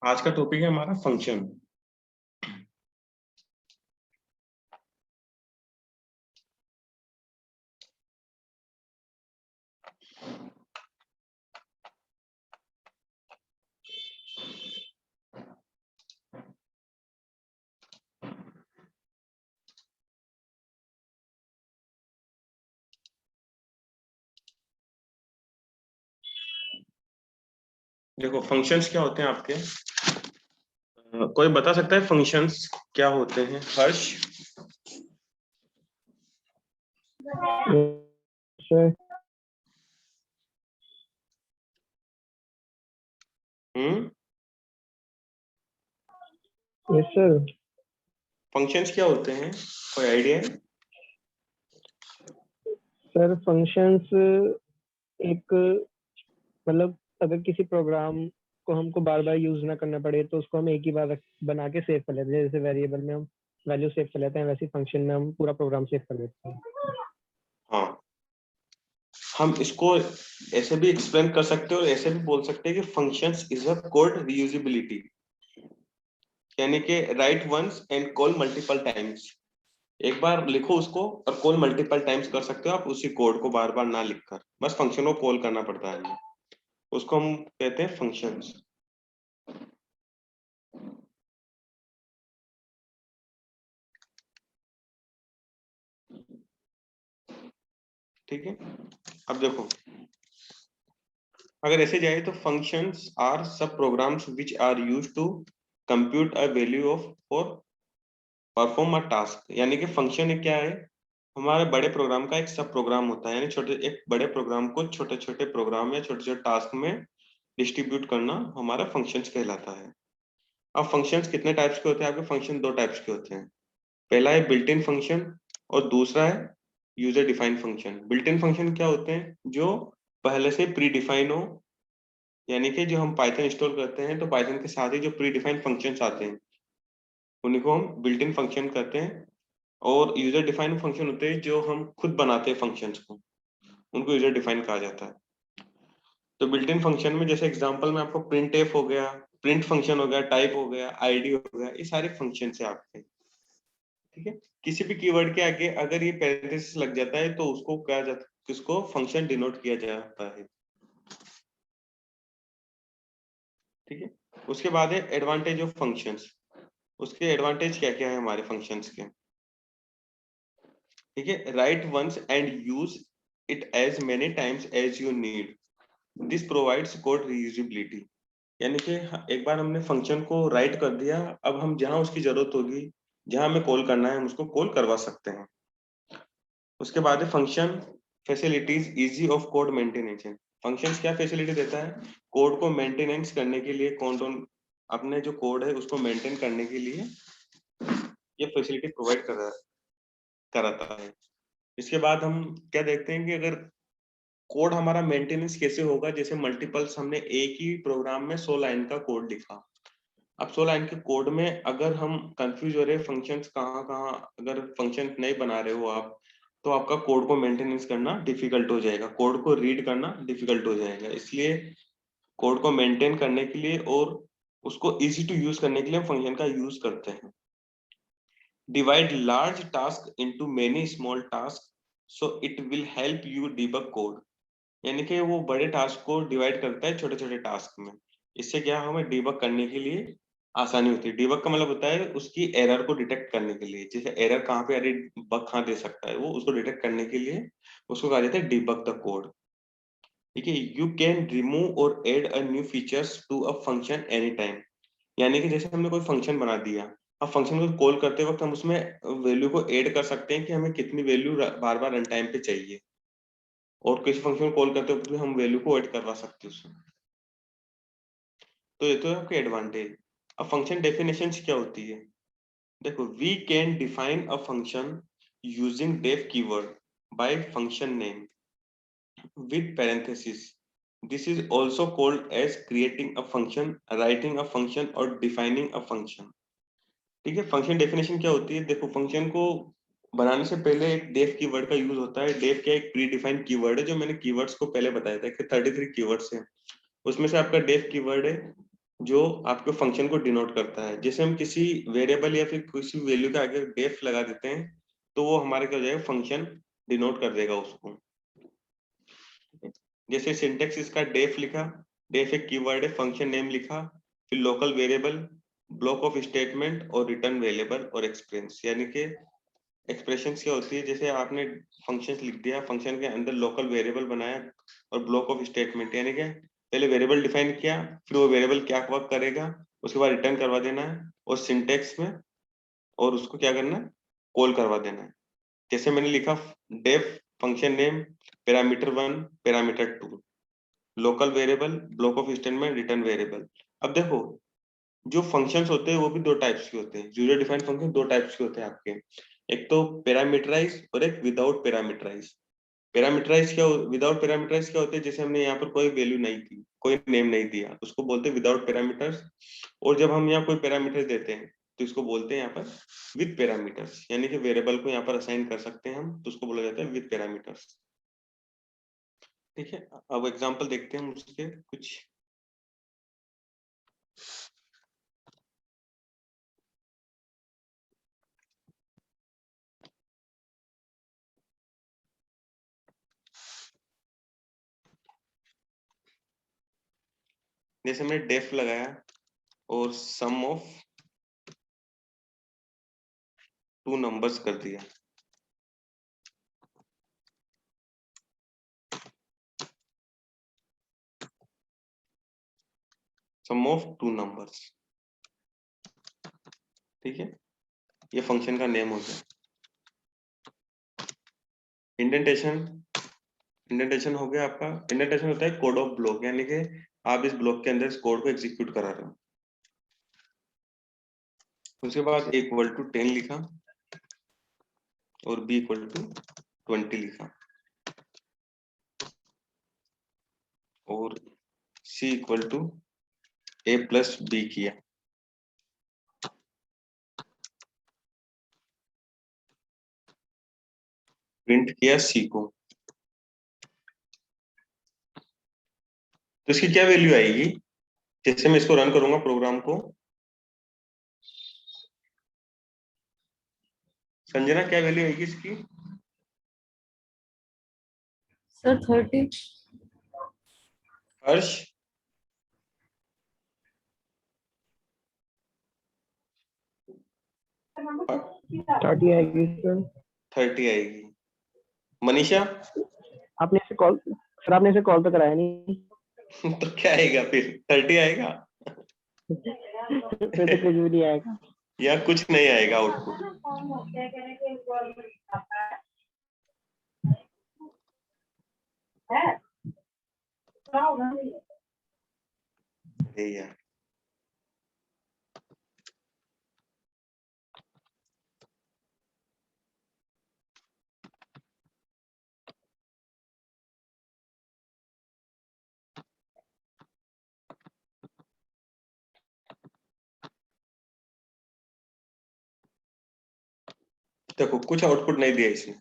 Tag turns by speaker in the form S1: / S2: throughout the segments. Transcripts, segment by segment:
S1: आज का टॉपिक है हमारा फंक्शन। देखो फंक्शंस क्या होते हैं आपके, कोई बता सकता है फंक्शंस क्या होते हैं? Harsh.
S2: Sir yes sir.
S1: Functions क्या होते हैं, कोई आइडिया है?
S2: सर फंक्शंस एक मतलब अगर किसी प्रोग्राम को हमको बार बार यूज ना करना पड़े तो उसको हम एक ही बार बना के सेव कर लेते हैं। जैसे वेरिएबल में हम वैल्यू सेव कर लेते हैं, वैसे फंक्शन में हम पूरा प्रोग्राम सेव कर देते हैं।
S1: हाँ, हम इसको ऐसे भी एक्सप्लेन कर सकते हैं और ऐसे भी बोल सकते हैं कि functions is a code reusability, यानी कि write once and call multiple times. एक बार लिखो उसको और कॉल मल्टीपल टाइम्स कर सकते हो आप उसी कोड को बार बार ना लिखकर, बस फंक्शन को कॉल करना पड़ता है, उसको हम कहते हैं फंक्शंस। ठीक है, अब देखो अगर ऐसे जाए तो functions are sub programs which are used to compute a value of और परफॉर्म अ टास्क। यानी कि फंक्शन क्या है, हमारे बड़े प्रोग्राम का एक सब प्रोग्राम होता है, यानी छोटे एक बड़े प्रोग्राम को छोटे छोटे प्रोग्राम या छोटे छोटे टास्क में डिस्ट्रीब्यूट करना हमारा फंक्शंस कहलाता है। अब फंक्शंस कितने टाइप्स के होते हैं? आपके फंक्शन दो टाइप्स के होते हैं। पहला है बिल्ट इन फंक्शन और दूसरा है user defined function. Built in function क्या होते हैं? जो पहले से प्री डिफाइन हो, यानी कि जो हम पाइथन इंस्टॉल करते हैं तो पाइथन के साथ ही जो प्री डिफाइंड फंक्शंस आते हैं उन्हीं को हम बिल्ट इन फंक्शन कहते हैं। और यूजर डिफाइंड फंक्शन होते हैं जो हम खुद बनाते हैं फंक्शंस को, उनको यूजर डिफाइन कहा जाता है। तो बिल्ट इन फंक्शन में जैसे एग्जांपल में आपको प्रिंट एफ हो गया, प्रिंट फंक्शन हो गया, टाइप हो गया, आईडी हो गया, ये सारे फंक्शन है आपके। ठीक है, किसी भी कीवर्ड के आगे अगर ये पैरेंथेसिस लग जाता है तो उसको क्या जाता है, किसको फंक्शन डिनोट किया जाता है। ठीक है, उसके बाद है एडवांटेज ऑफ फंक्शंस। उसके एडवांटेज क्या क्या है हमारे फंक्शंस के? ठीक है, write once and use it as many times as you need, this provides code reusability. यानी कि एक बार हमने फंक्शन को राइट कर दिया, अब हम जहां उसकी जरूरत होगी, जहां हमें कॉल करना है हम उसको कॉल करवा सकते हैं। उसके बाद है function facilities easy of code maintenance. Functions क्या फैसिलिटी देता है? कोड को मेंटेनेंस करने के लिए, कौन अपने जो कोड है उसको मेंटेन करने के लिए ये फैसिलिटी प्रोवाइड कराता है। इसके बाद हम क्या देखते हैं कि अगर कोड हमारा मेंटेनेंस कैसे होगा, जैसे मल्टीपल्स, हमने एक ही प्रोग्राम में 100 लाइन का कोड लिखा। अब 100 लाइन के कोड में अगर हम कंफ्यूज हो रहे फंक्शंस कहाँ कहाँ, अगर फंक्शन नहीं बना रहे हो आप, तो आपका कोड को मेंटेनेंस करना डिफिकल्ट हो जाएगा, कोड को रीड करना डिफिकल्ट हो जाएगा। इसलिए कोड को मेंटेन करने के लिए और उसको इजी टू यूज करने के लिए हम फंक्शन का यूज करते हैं। Divide large task into many small task so it will help you debug code. यानी कि वो बड़े टास्क को डिवाइड करता है छोटे छोटे टास्क में। इससे क्या हमें डिबग करने के लिए आसानी होती है। डिबग का मतलब होता है उसकी एरर को डिटेक्ट करने के लिए, जैसे एरर कहाँ पे आ रही, बग कहाँ दे सकता है, वो उसको डिटेक्ट करने के लिए उसको कहा जाता है डिबग द कोड। ठीक है, यू कैन रिमूव और add a new features to a function any time. यानी कि जैसे हमने कोई फंक्शन बना दिया, अब फंक्शन को कॉल करते वक्त हम उसमें वैल्यू को ऐड कर सकते हैं कि हमें कितनी वैल्यू बार बार रन टाइम पे चाहिए, और किसी फंक्शन को कॉल करते वक्त भी हम वैल्यू को ऐड करवा सकते हैं उसमें। तो ये तो है आपके एडवांटेज। अब फंक्शन डेफिनेशंस क्या होती है? देखो, we can define a function using def keyword by function name with parenthesis. This is also called as creating a function, writing a function और defining a function. ठीक है, फंक्शन डेफिनेशन क्या होती है? देखो, फंक्शन को बनाने से पहले एक डेफ कीवर्ड का यूज होता है। डेफ क्या एक प्री डिफाइंड कीवर्ड है, जो मैंने कीवर्ड्स को पहले बताया था कि 33 कीवर्ड्स है, उसमें से आपका डेफ कीवर्ड है जो आपके फंक्शन को डिनोट करता है। जैसे हम किसी वेरिएबल या फिर किसी वैल्यू के आगे डेफ लगा देते हैं तो वो हमारे क्या हो जाएगा, फंक्शन डिनोट कर देगा उसको। जैसे सिंटेक्स इसका डेफ लिखा, डेफ एक कीवर्ड है, फंक्शन नेम लिखा, फिर local variable, block of statement और रिटर्न वेरिएबल और एक्सप्रेस। यानी कि एक्सप्रेशंस क्या होती है, जैसे आपने फंक्शंस लिख दिया, फंक्शन के अंदर लोकल वेरिएबल बनाया और ब्लॉक ऑफ स्टेटमेंट, यानी कि पहले वेरिएबल डिफाइन किया, फिर वो वेरिएबल क्या वर्क करेगा, उसके बाद रिटर्न करवा देना है और सिंटेक्स में, और उसको क्या करना है, कॉल करवा देना है। जैसे मैंने लिखा def function name parameter 1 parameter 2 local variable block of statement return variable. अब देखो जो फंक्शंस होते हैं वो भी दो टाइप्स के होते हैं, यूजर डिफाइंड फंक्शन दो टाइप्स के होते हैं आपके, एक तो पैरामीटराइज और एक विदाउट पैरामीटराइज। पैरामीटराइज क्या, विदाउट पैरामीटराइज क्या होते हैं, जैसे हमने यहाँ पर कोई वैल्यू नहीं दी, कोई नेम नहीं दिया, उसको बोलते हैं विदाउट पैरामीटर्स। और जब हम यहाँ कोई पैरामीटर देते हैं तो इसको बोलते हैं यहाँ पर विद पैरामीटर्स, यानी कि वेरिएबल को यहाँ पर असाइन कर सकते हैं हम, तो उसको बोला जाता है विद पैरामीटर्स। ठीक है, अब एग्जांपल देखते हैं हम उसके कुछ। जैसे हमने डेफ लगाया और सम ऑफ टू नंबर्स कर दिया, सम ऑफ टू नंबर्स। ठीक है, ये फंक्शन का नेम हो गया। इंडेंटेशन, इंडेंटेशन हो गया आपका, इंडेंटेशन होता है कोड ऑफ ब्लॉक, यानी कि आप इस ब्लॉक के अंदर इस कोड को एग्जीक्यूट करा रहे हो। उसके बाद इक्वल टू 10 लिखा और b इक्वल टू 20 लिखा और c equal to a plus b किया। प्रिंट किया c को, तो इसकी क्या वैल्यू आएगी, जैसे मैं इसको रन करूंगा प्रोग्राम को। संजना क्या वैल्यू आएगी इसकी?
S3: सर 30।
S1: हर्ष?
S2: थर्टी आएगी सर।
S1: 30 आएगी। मनीषा?
S2: आपने इसे कॉल, सर आपने इसे कॉल तो कराया नहीं।
S1: तो क्या आएगा फिर, 30 आएगा
S2: फिर तो कुछ भी नहीं आएगा।
S1: या कुछ नहीं आएगा आउटपुट। यार देखो कुछ आउटपुट नहीं दिया इसने।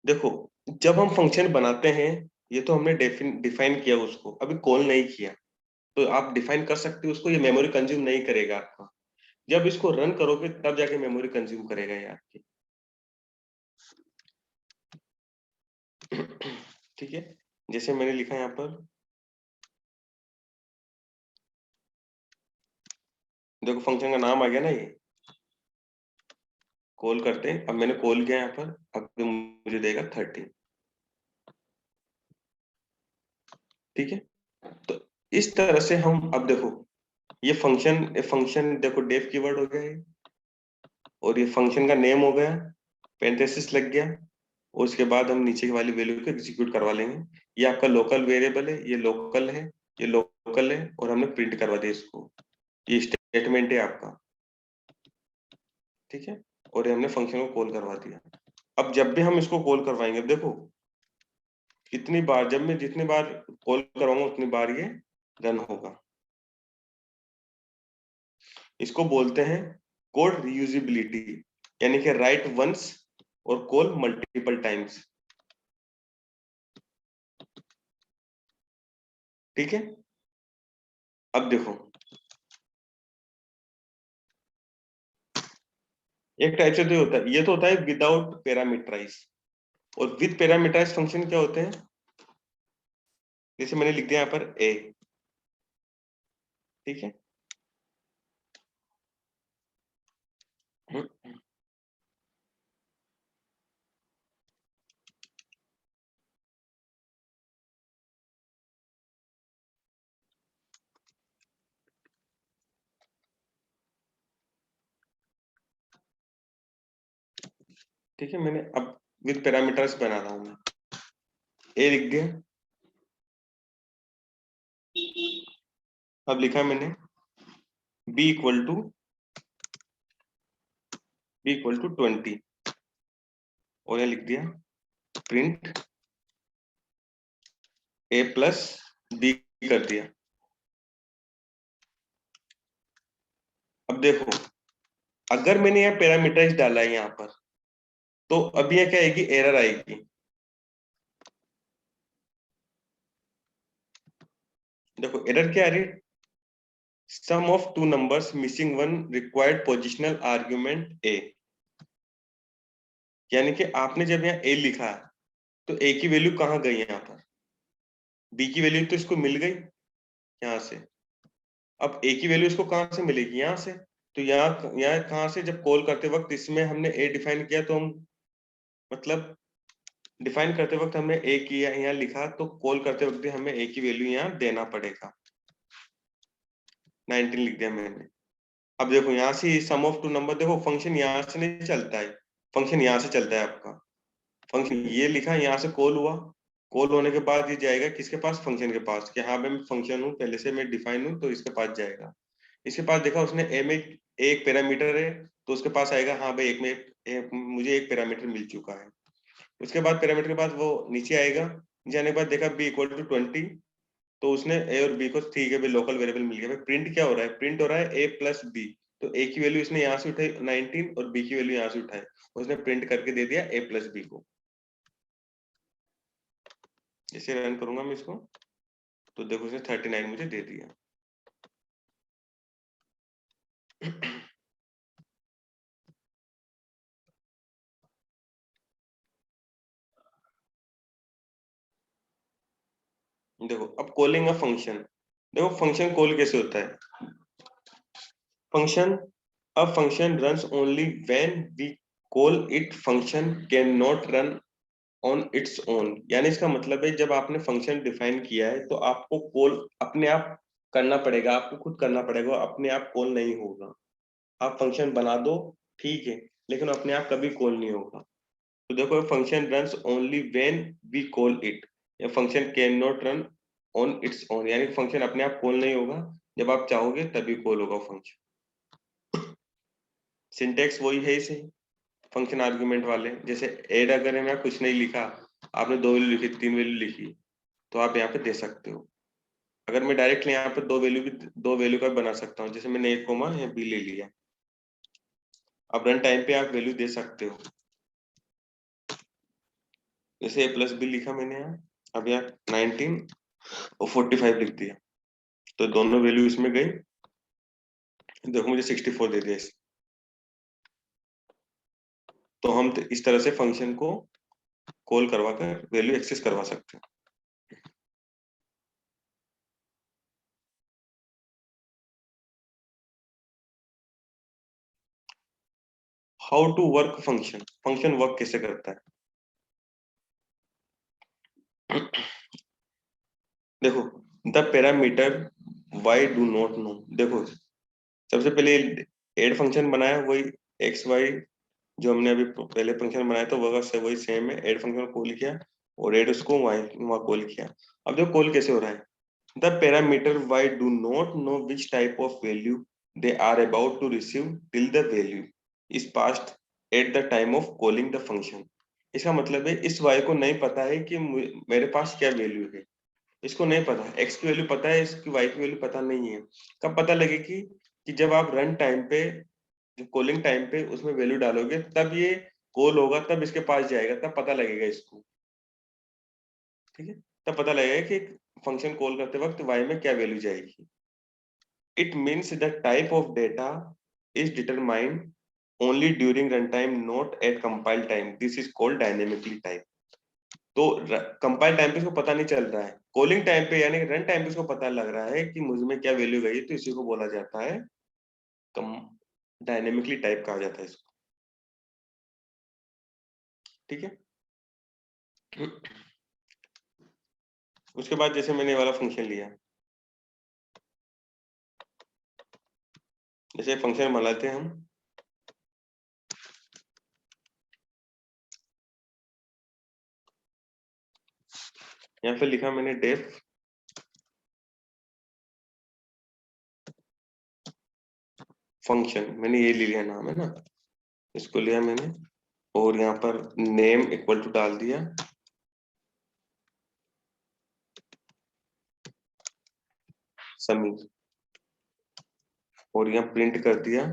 S1: देखो जब हम फंक्शन बनाते हैं, ये तो हमने डिफाइन किया उसको, अभी कॉल नहीं किया, तो आप डिफाइन कर सकते हो उसको, ये मेमोरी कंज्यूम नहीं करेगा आपका। जब इसको रन करोगे तब जाके मेमोरी कंज्यूम करेगा ये आपकी। ठीक है, जैसे मैंने लिखा यहाँ पर, देखो फंक्शन का नाम आ गया ना, ये कॉल करते हैं। अब मैंने कॉल किया यहाँ पर, अब ये मुझे देगा 30। ठीक है, तो इस तरह से हम, अब देखो ये फंक्शन देखो डेफ कीवर्ड हो गया ये, और ये फंक्शन का नेम हो गया, पेरेंथेसिस लग गया, और उसके बाद हम नीचे वाली वैल्यू को एग्जीक्यूट करवा लेंगे। ये आपका लोकल वेरिएबल है, ये लोकल है, ये लोकल है, और हमने प्रिंट करवा दिया इसको, ये स्टेटमेंट है आपका। ठीक है, और ये हमने फंक्शन को कॉल करवा दिया। अब जब भी हम इसको कॉल करवाएंगे, अब देखो कितनी बार, जब मैं जितनी बार कॉल करवाऊंगा उतनी बार ये रन होगा। इसको बोलते हैं कोड रीयूजिबिलिटी, यानी कि राइट वंस और कॉल मल्टीपल टाइम्स। ठीक है, अब देखो, एक टाइप से तो होता है, ये तो होता है विदाउट पैरामीटराइज, और विद पैरामीटराइज फंक्शन क्या होते हैं, जैसे मैंने लिख दिया यहाँ पर ए, ठीक है। ठीक है, मैंने अब विद पैरामीटर्स बना रहा हूं मैं, ए लिख दिया। अब लिखा मैंने b इक्वल टू 20, और ये लिख दिया प्रिंट a प्लस b कर दिया। अब देखो, अगर मैंने यहाँ पैरामीटराइज डाला है यहाँ पर, तो अब ये क्या आएगी, एरर आएगी। देखो एरर क्या आ रही है, sum of two numbers missing one required positional argument a, यानी कि आपने जब यहाँ a लिखा तो a की वैल्यू कहाँ गई, यहाँ पर b की वैल्यू तो इसको मिल गई यहाँ से। अब a की वैल्यू इसको कहाँ से मिलेगी, यहाँ से। तो यहाँ कहाँ से, जब कॉल करते वक्त इसमें हमने a डिफाइन किया, तो हम मतलब डिफाइन करते वक्त हमने a किया यहाँ लिखा, तो कॉल करते वक्त भी हमें a की वैल्यू यहाँ देना पड़ेगा। 19 लिख दिया मैंने। अब देखो यहाँ से सम ऑफ टू नंबर, देखो फंक्शन यहाँ से नहीं चलता है, फंक्शन यहाँ से चलता है आपका। फंक्शन ये लिखा, यहाँ से कॉल हुआ, कॉल होने के बाद ये जाएगा किसके पास, फंक्शन के पास, कि हाँ मैं फंक्शन हूँ, पहले से मैं डिफाइन हूँ, तो इसके पास जाएगा। इसके पास देखा उसने ए में एक पैरामीटर है, तो उसके पास आएगा हाँ भाई मुझे एक पैरामीटर मिल चुका है। उसके बाद पैरामीटर के बाद वो नीचे आएगा, नीचे आने के बाद देखा b इक्वल टू 20, तो उसने a और b को, ठीक है भाई लोकल वेरिएबल मिल गया। भाई प्रिंट क्या हो रहा है, प्रिंट हो रहा है a प्लस b, तो a की वैल्यू इसने यहाँ से उठाई 19 और b की वैल्यू यहाँ से उठाई, उसने प्रिंट करके दे दिया a प्लस b को। जैसे रन करूंगा मैं इसको, तो देखो उसने 39 मुझे दे दिया। देखो अब कॉलिंग अ फंक्शन, देखो फंक्शन कॉल कैसे होता है। Function, a function runs only when we call it, function cannot run on its own, यानी इसका मतलब है जब आपने फंक्शन डिफाइन किया है तो आपको कॉल अपने आप करना पड़ेगा, आपको खुद करना पड़ेगा, अपने आप कॉल नहीं होगा। आप फंक्शन बना दो ठीक है, लेकिन अपने आप कभी कॉल नहीं होगा। तो देखो function runs only when we call it, या function can not run on its own, यानी फंक्शन अपने आप कॉल नहीं होगा, जब आप चाहोगे तभी कॉल होगा फंक्शन। सिंटेक्स वही है इसे, फंक्शन आर्गुमेंट वाले, जैसे ऐड अगर है, मैं कुछ नहीं लिखा, आपने 2 वैल्यू लिखी, 3 वैल्यू लिखी, तो आप यहाँ पे दे सकते हो। अगर मैं डायरेक्टली यहाँ पे दो वैल्यू का बना सकता हूँ, जैसे मैंने एक कोमा या बी ले लिया, अब रन टाइम पे आप वैल्यू दे सकते हो। जैसे a प्लस बी लिखा मैंने यहाँ, अब यहाँ 19 और 45 लिख दिया, तो दोनों वैल्यू इसमें गई, देखो मुझे 64 दे दिया। तो हम इस तरह से फंक्शन को कॉल करवा कर वैल्यू एक्सेस करवा सकते हैं। How to work function, function work कैसे करता है। देखो the parameter why do not know, देखो सबसे पहले एड फंक्शन बनाया, वही एक्स वाई जो हमने अभी पहले फंक्शन बनाया था वही सेम है, एड फंक्शन कॉल किया और एड उसको वहां कॉल किया। अब देखो कॉल कैसे हो रहा है, the parameter why do not know which type of value they are about to receive till the value is passed at the time of calling the function. इसका मतलब है इस वाई को नहीं पता है कि मेरे पास क्या वैल्यू है, इसको नहीं पता, एक्स की वैल्यू पता है, इसकी वाई की वैल्यू पता नहीं है। कब पता लगेगी, कि जब आप रन टाइम पे, जब कॉलिंग टाइम पे उसमें वैल्यू डालोगे, तब ये कॉल होगा, तब इसके पास जाएगा, तब पता लगेगा इसको, ठीक है। तब पता लगेगा कि फंक्शन कॉल करते वक्त वाई में क्या वैल्यू जाएगी। It means the type of data is determined only during runtime, not at compile time. This is called dynamically type. तो कंपाइल टाइम पे इसको पता नहीं चल रहा है, कॉलिंग टाइम पे यानी रन टाइम पे इसको पता लग रहा है कि मुझ में क्या वैल्यू गई, तो इसी को बोला जाता है डायनेमिकली टाइप कहा जाता है इसको। ठीक है। उसके बाद जैसे मैंने ये वाला फंक्शन लिया, जैसे फंक्शन बनाते हैं हम, यहाँ पे लिखा मैंने डेफ फंक्शन, मैंने ये ले लिया नाम है ना, इसको लिया मैंने, और यहाँ पर नेम इक्वल टू डाल दिया, समीर, और यहाँ प्रिंट कर दिया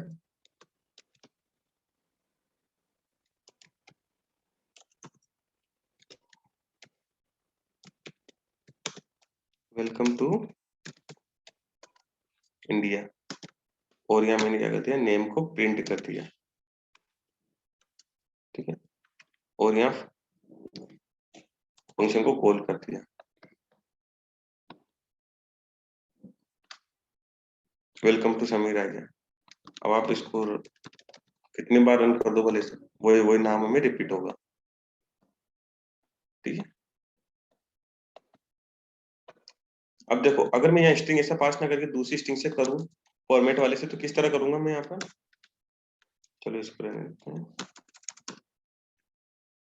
S1: वेलकम टू इंडिया, और यहाँ मैंने क्या कर दिया, नेम को प्रिंट कर दिया। ठीक है, और यहाँ फंक्शन को कॉल कर दिया, वेलकम टू समीर आ गया। अब आप इसको कितनी बार रन कर दो भले से, वही नाम हमें रिपीट होगा। ठीक है, अब देखो अगर मैं यहाँ स्ट्रिंग ऐसा पास ना करके दूसरी स्ट्रिंग से करूं फॉर्मेट वाले से, तो किस तरह करूंगा मैं यहाँ पर, चलो इसको रहने देते हैं।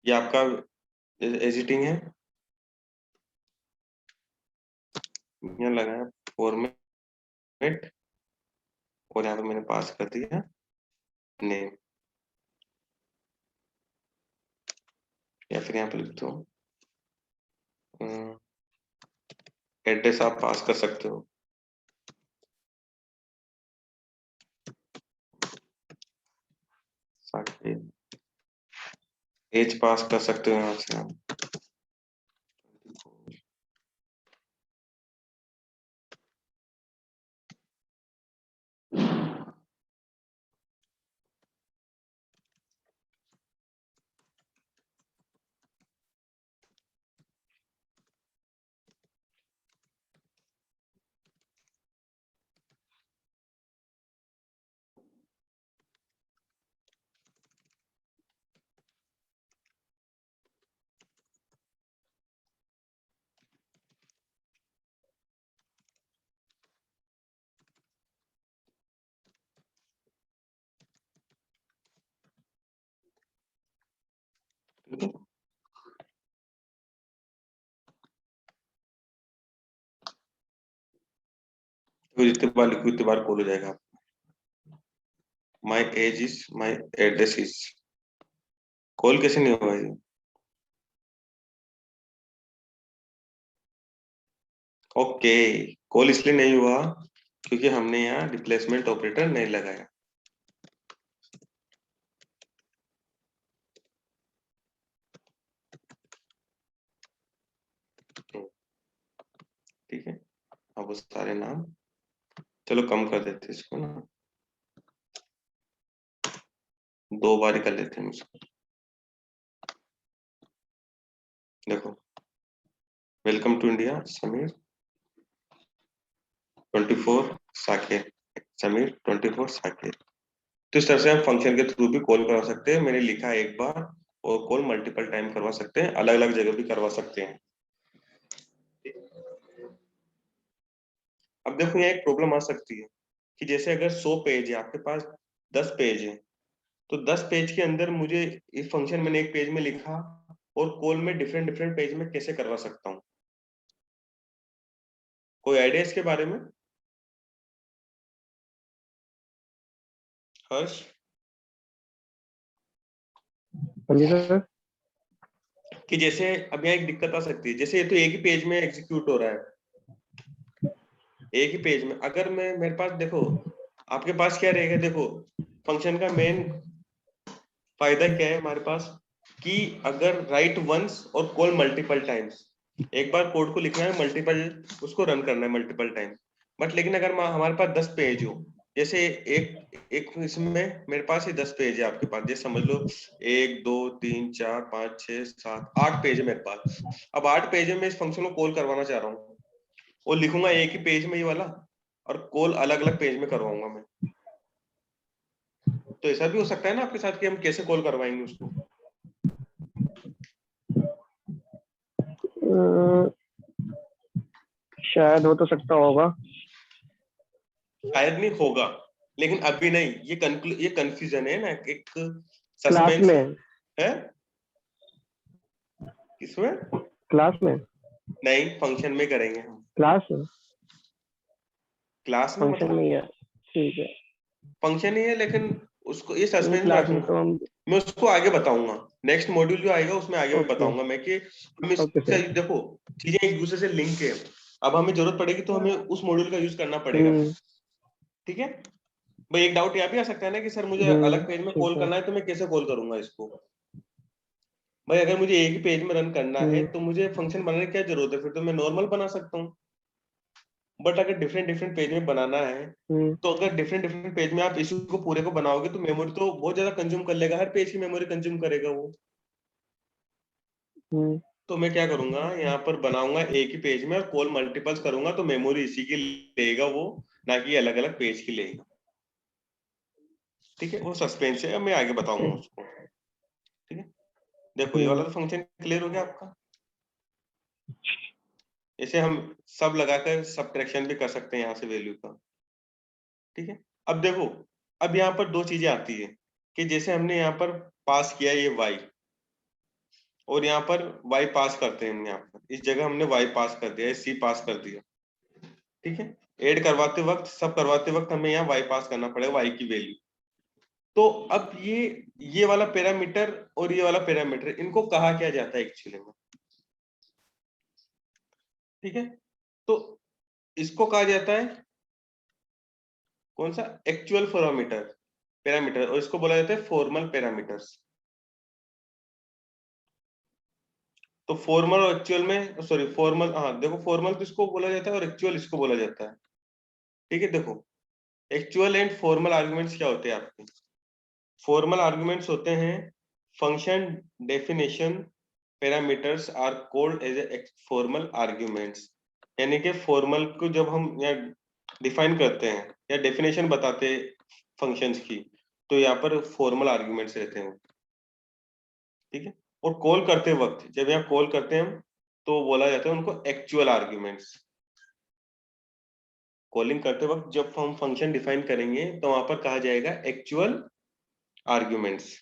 S1: ये आपका एडिटिंग है, यहाँ लगाया फॉर्मेट, और यहाँ पे मैंने पास कर दिया नेम, या फिर यहाँ पे लिखता हूँ एड्रेस, आप पास कर सकते हो, एज पास कर सकते हो यहाँ से आप, ठीक है। तो जितने बार लिखो उतने बार कॉल हो जाएगा। My age is, my address is, call कैसे नहीं होगा ये? ओके, कॉल इसलिए नहीं हुआ क्योंकि हमने यहाँ रिप्लेसमेंट ऑपरेटर नहीं लगाया। ठीक है, अब वो सारे नाम चलो कम कर देते इसको ना, 2 बार ही कर लेते हैं इसको। देखो welcome to India Sameer 24 Saket, Sameer 24 Saket. तो इस तरह से हम फंक्शन के थ्रू भी कॉल करवा सकते हैं। मैंने लिखा एक बार, और कॉल मल्टीपल टाइम करवा सकते हैं, अलग अलग जगह भी करवा सकते हैं। अब देखो यहाँ एक प्रॉब्लम आ सकती है कि जैसे अगर 100 पेज है आपके पास, 10 पेज है, तो 10 पेज के अंदर मुझे ये फंक्शन मैंने एक पेज में लिखा और कॉल में डिफरेंट डिफरेंट पेज में कैसे करवा सकता हूँ? कोई आइडिया इसके बारे में हर्ष?
S2: सर
S1: कि जैसे अब यहाँ एक दिक्कत आ सकती है, जैसे ये तो एक ही पेज में एग्जीक्यूट हो रहा है, एक ही पेज में। अगर मैं, मेरे पास देखो आपके पास क्या रहेगा, देखो फंक्शन का मेन फायदा क्या है हमारे पास, कि अगर राइट वंस और कॉल मल्टीपल टाइम्स, एक बार कोड को लिखना है मल्टीपल, उसको रन करना है मल्टीपल टाइम, बट लेकिन अगर हमारे पास 10 पेज हो, जैसे एक इसमें मेरे पास ही 10 पेज है, आपके पास जैसे समझ लो 1 2 3 4 5 6 7 8 पेज है मेरे पास। अब 8 पेज में मैं इस फंक्शन को कॉल करवाना चाह रहा हूँ, और लिखूंगा एक ही पेज में ये वाला, और कॉल अलग अलग पेज में करवाऊंगा मैं। तो ऐसा भी हो सकता है ना आपके साथ कि हम कैसे कॉल करवाएंगे उसको?
S2: शायद हो तो सकता होगा।
S1: शायद नहीं होगा, लेकिन अभी नहीं, ये कंफ्यूजन है ना, एक
S2: क्लास
S1: सस्पेंस
S2: में,
S1: है। किसमें?
S2: क्लास में,
S1: नहीं, फंक्शन में करेंगे हम।
S2: क्लास में,
S1: क्लास में
S2: फंक्शन
S1: मतलब
S2: में ही है। ठीक है।
S1: फंक्शन ही है, लेकिन उसको ये सस्पेंस में
S2: क्लास में
S1: रखूंगा।
S2: तो हम,
S1: मैं उसको आगे बताऊंगा, नेक्स्ट मॉड्यूल जो आएगा उसमें आगे
S2: ओके
S1: बताऊंगा मैं कि हम
S2: ओके
S1: इसका,
S2: सर।
S1: देखो चीजें एक दूसरे से लिंक है। अब हमें जरूरत पड़ेगी तो हमें उस मॉड्यूल का यूज करना पड़ेगा फिर। ठीक है भाई, एक डाउट यहाँ भी आ सकता है ना कि सर मुझे अलग पेज में
S2: ठीक
S1: कॉल
S2: है।
S1: करना है, तो मैं कैसे कॉल करूंगा इसको? भाई अगर मुझे एक ही पेज में रन करना है तो मुझे फंक्शन बनाने की क्या जरूरत है? फिर तो मैं नॉर्मल बना सकता हूँ। बट अगर डिफरेंट डिफरेंट पेज में बनाना है, तो अगर डिफरेंट डिफरेंट पेज में आप इसी को पूरे को बनाओगे तो मेमोरी तो बहुत ज्यादा कंज्यूम कर लेगा, हर पेज की मेमोरी कंज्यूम करेगा वो। तो मैं क्या करूंगा, यहाँ पर बनाऊंगा एक ही पेज में और कॉल मल्टीपल्स करूंगा, तो मेमोरी इसी की लेगा वो, ना कि अलग अलग पेज की लेगा। ठीक है, वो सस्पेंस है, अब मैं आगे बताऊंगा उसको। ठीक है, देखो ये वाला तो फंक्शन क्लियर हो गया आपका। इसे हम सब लगाकर सब्ट्रैक्शन भी कर सकते हैं यहाँ से वैल्यू का। ठीक है, अब देखो, अब यहाँ पर दो चीजें आती है कि जैसे हमने यहाँ पर पास किया ये y, और यहाँ पर y पास करते हैं, हम यहाँ पर इस जगह हमने y पास कर दिया, c पास कर दिया। ठीक है, ऐड करवाते वक्त, सब करवाते वक्त हमें यहाँ y पास करना पड़ेगा, y की वैल्यू। तो अब ये वाला पैरामीटर और ये वाला पैरामीटर, इनको कहा क्या जाता है एक्चुअली में? ठीक है, तो इसको कहा जाता है कौन सा? एक्चुअल पैरामीटर, और इसको बोला जाता है फॉर्मल पैरामीटर्स। तो फॉर्मल और एक्चुअल में, सॉरी फॉर्मल, हाँ देखो, फॉर्मल तो इसको बोला जाता है और एक्चुअल इसको बोला जाता है। ठीक है, देखो एक्चुअल एंड फॉर्मल आर्गुमेंट्स क्या होते हैं आपके? फॉर्मल आर्गुमेंट्स होते हैं function definition parameters are called as a formal arguments. यानी कि फॉर्मल को जब हम यहाँ डिफाइन करते हैं या डेफिनेशन बताते हैं फंक्शंस की, तो यहाँ पर फॉर्मल आर्गुमेंट्स रहते हैं। ठीक है, और कॉल करते वक्त, जब यहाँ कॉल करते हैं हम, तो बोला जाता है उनको एक्चुअल आर्ग्यूमेंट्स। कॉलिंग करते वक्त जब हम फंक्शन डिफाइन करेंगे तो वहां पर कहा जाएगा एक्चुअल आर्ग्यूमेंट्स।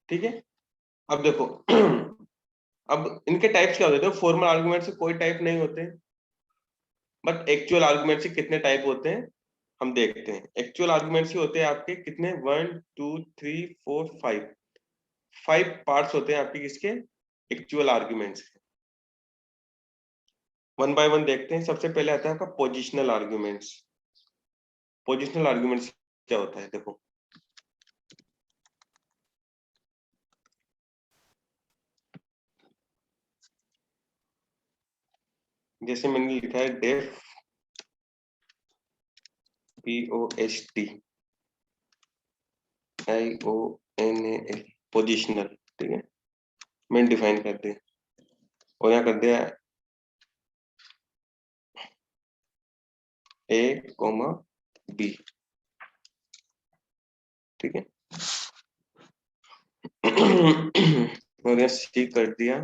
S1: ठीक है, अब देखो अब इनके टाइप्स क्या होते हैं? फॉर्मल आर्ग्यूमेंट से कोई टाइप नहीं होते, बट एक्चुअल आर्ग्यूमेंट से कितने टाइप होते हैं हम देखते हैं। एक्चुअल आर्ग्यूमेंट से होते हैं आपके कितने, 1 2 3 4 5, 5 पार्ट्स होते हैं आपके किसके? एक्चुअल आर्ग्यूमेंट्स के। वन बाय वन देखते हैं। सबसे पहले आता है आपका पोजिशनल आर्ग्यूमेंट्स। पोजिशनल आर्ग्यूमेंट्स क्या होता है? देखो जैसे मैंने लिखा है डेफ, POST IONAL, पोजिशनल। ठीक है, मैंने डिफाइन कर दिया और यहाँ कर दिया A, B। ठीक है और यहाँ C कर दिया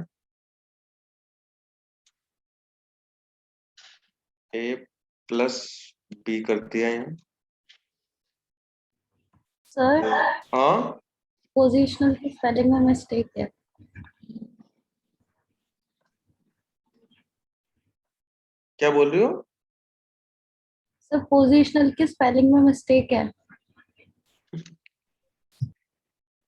S1: A+B कर दिया यहाँ।
S3: सर
S1: हाँ,
S3: पोजीशनल की स्पेलिंग में मिस्टेक है।
S1: क्या बोल रही हो?
S3: सर पोजीशनल की स्पेलिंग में मिस्टेक है।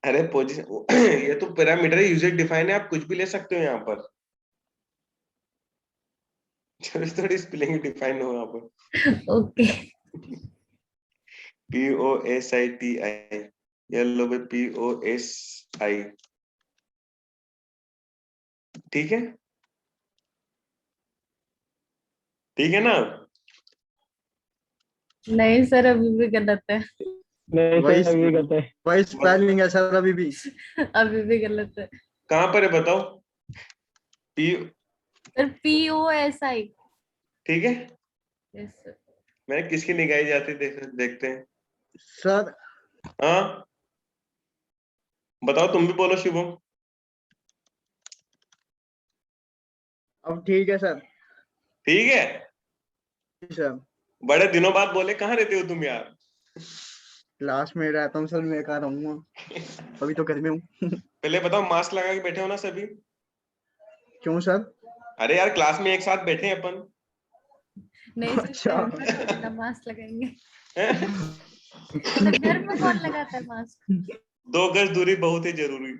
S1: अरे पोजिशन ये तो पैरामीटर है, यूजर डिफाइन है, आप कुछ भी ले सकते हो यहाँ पर। थोड़ी स्पेलिंग डिफाइन हो यहाँ पर।
S3: ओके।
S1: POSITI, ये लो भाई, POSI ठीक है, ठीक है ना?
S3: नहीं सर, अभी भी गलत है।
S2: नहीं
S4: वही
S2: सर अभी भी गलत है।
S4: वही स्पेलिंग है सर अभी भी।
S3: अभी भी गलत है
S1: कहाँ पर है बताओ? P,
S3: sir. POSI।
S1: ठीक है।
S3: Yes sir.
S1: मैंने किसकी निगाही जाती देखते हैं।
S4: सर
S1: हाँ बताओ, तुम भी बोलो शुभम।
S4: अब ठीक है सर।
S1: ठीक है,
S4: जी सर।
S1: बड़े दिनों बाद बोले, कहाँ रहते हो तुम यार?
S4: क्लास में रहता हूँ सर, मैं कहाँ रहूंगा, अभी तो घर में हूँ।
S1: पहले बताओ, मास्क लगा के बैठे हो ना सभी?
S4: क्यों सर?
S1: अरे यार, क्लास में एक साथ बैठे हैं अपन।
S3: नहीं सर,
S4: अच्छा।
S3: घर में थोड़ी ना मास्क लगाएंगे। सर घर में कौन लगाता है मास्क?
S1: 2 गज दूरी बहुत ही जरूरी।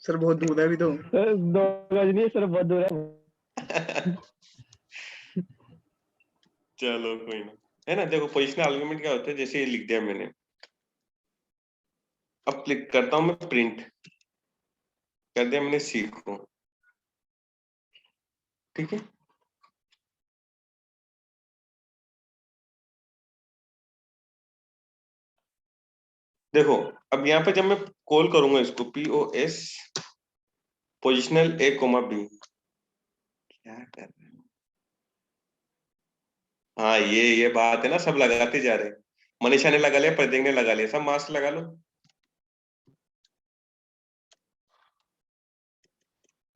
S4: सर बहुत दूर है अभी तो।
S2: सर 2 गज नहीं सर, बहुत दूर है।
S1: चलो कोई ना, है ना। देखो पोजिशनल आर्गुमेंट क्या होता है, जैसे ये लिख दिया मैंने। अब क्लिक करता हूं मैं प्रिंट, कर दिया मैंने सी को, ठीक है। देखो अब यहाँ पे जब मैं कॉल करूंगा इसको, POS पोजिशनल A, B, क्या कर रहे हैं? हाँ ये बात है ना, सब लगाते जा रहे हैं। मनीषा ने लगा लिया, प्रतीक ने लगा लिया, सब मास्क लगा लो।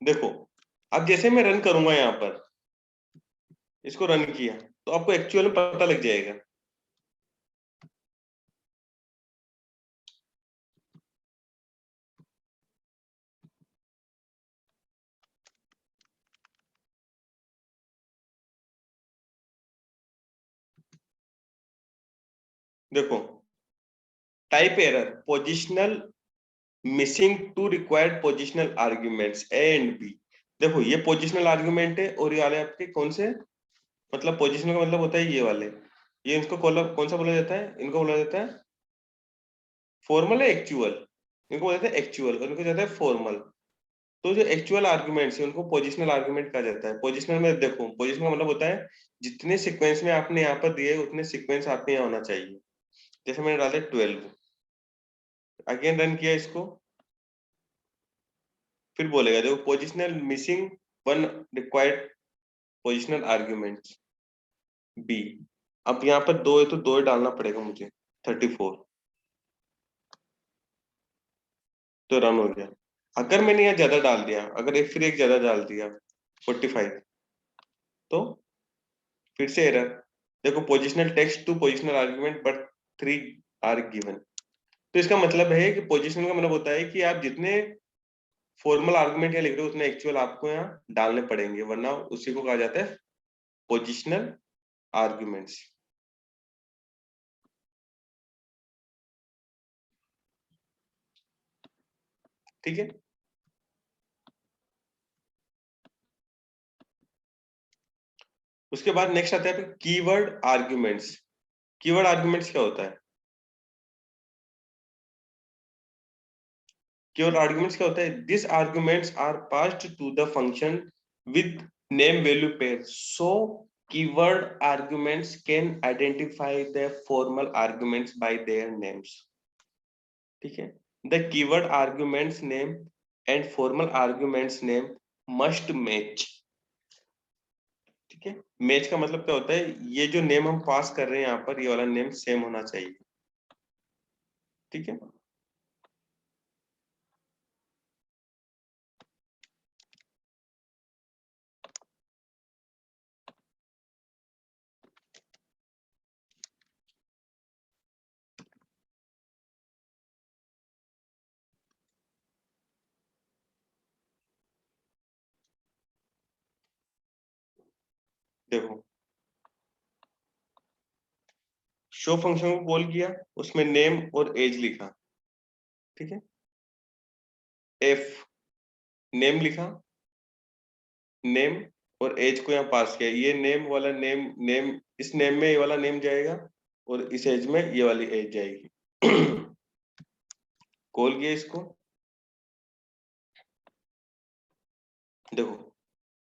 S1: देखो अब जैसे मैं रन करूंगा यहाँ पर, इसको रन किया तो आपको एक्चुअल में पता लग जाएगा। देखो type error, positional missing 2 required positional arguments a and b. देखो ये पोजिशनल आर्ग्यूमेंट है, और ये वाले आपके कौन से, मतलब पोजिशनल का मतलब होता है ये वाले। ये इनको कौन सा बोला जाता है? इनको बोला जाता है फॉर्मल है एक्चुअल। इनको बोला जाता है एक्चुअल, और इनको जाता है फॉर्मल। तो जो एक्चुअल आर्ग्यूमेंट्स है उनको पोजिशनल आर्ग्यूमेंट कहा जाता है। पोजिशनल में देखो, पोजिशनल का मतलब होता है जितने सीक्वेंस में आपने यहाँ पर दिए उतने सीक्वेंस आपके यहाँ होना चाहिए। जैसे मैंने डाला 12, अगेन रन किया इसको, फिर बोलेगा देखो positional missing 1 required positional arguments b. अब यहाँ पर 2 है तो 2 डालना पड़ेगा मुझे, 34, तो रन हो गया। अगर मैंने यहाँ ज्यादा डाल दिया, अगर एक फिर एक ज्यादा डाल दिया 45, तो फिर से एरर। देखो positional text two positional argument but 3 are given. तो इसका मतलब है कि पोजिशनल का मतलब होता है कि आप जितने फॉर्मल आर्गुमेंट लिख रहे हो उतने एक्चुअल आपको यहाँ डालने पड़ेंगे, वरना उसी को कहा जाता है पोजिशनल आर्ग्यूमेंट्स। ठीक है। उसके बाद नेक्स्ट आता है कीवर्ड आर्ग्यूमेंट्स। कीवर्ड आर्ग्यूमेंट्स क्या होता है? कीवर्ड आर्ग्यूमेंट्स क्या होता है? दिस arguments are passed to the function with name value pair, so keyword arguments can identify the formal arguments by their names। ठीक है। The keyword arguments name and formal arguments name must match. ठीक है। Match का मतलब क्या होता है? ये जो नेम हम पास कर रहे हैं यहाँ पर, ये वाला नेम सेम होना चाहिए। ठीक है। देखो शो फंक्शन को कॉल किया, उसमें नेम और एज लिखा। ठीक है। एफ नेम लिखा, नेम और एज को यहाँ पास किया। ये नेम वाला नेम इस नेम में ये वाला नेम जाएगा, और इस एज में ये वाली एज जाएगी। कॉल किया इसको, देखो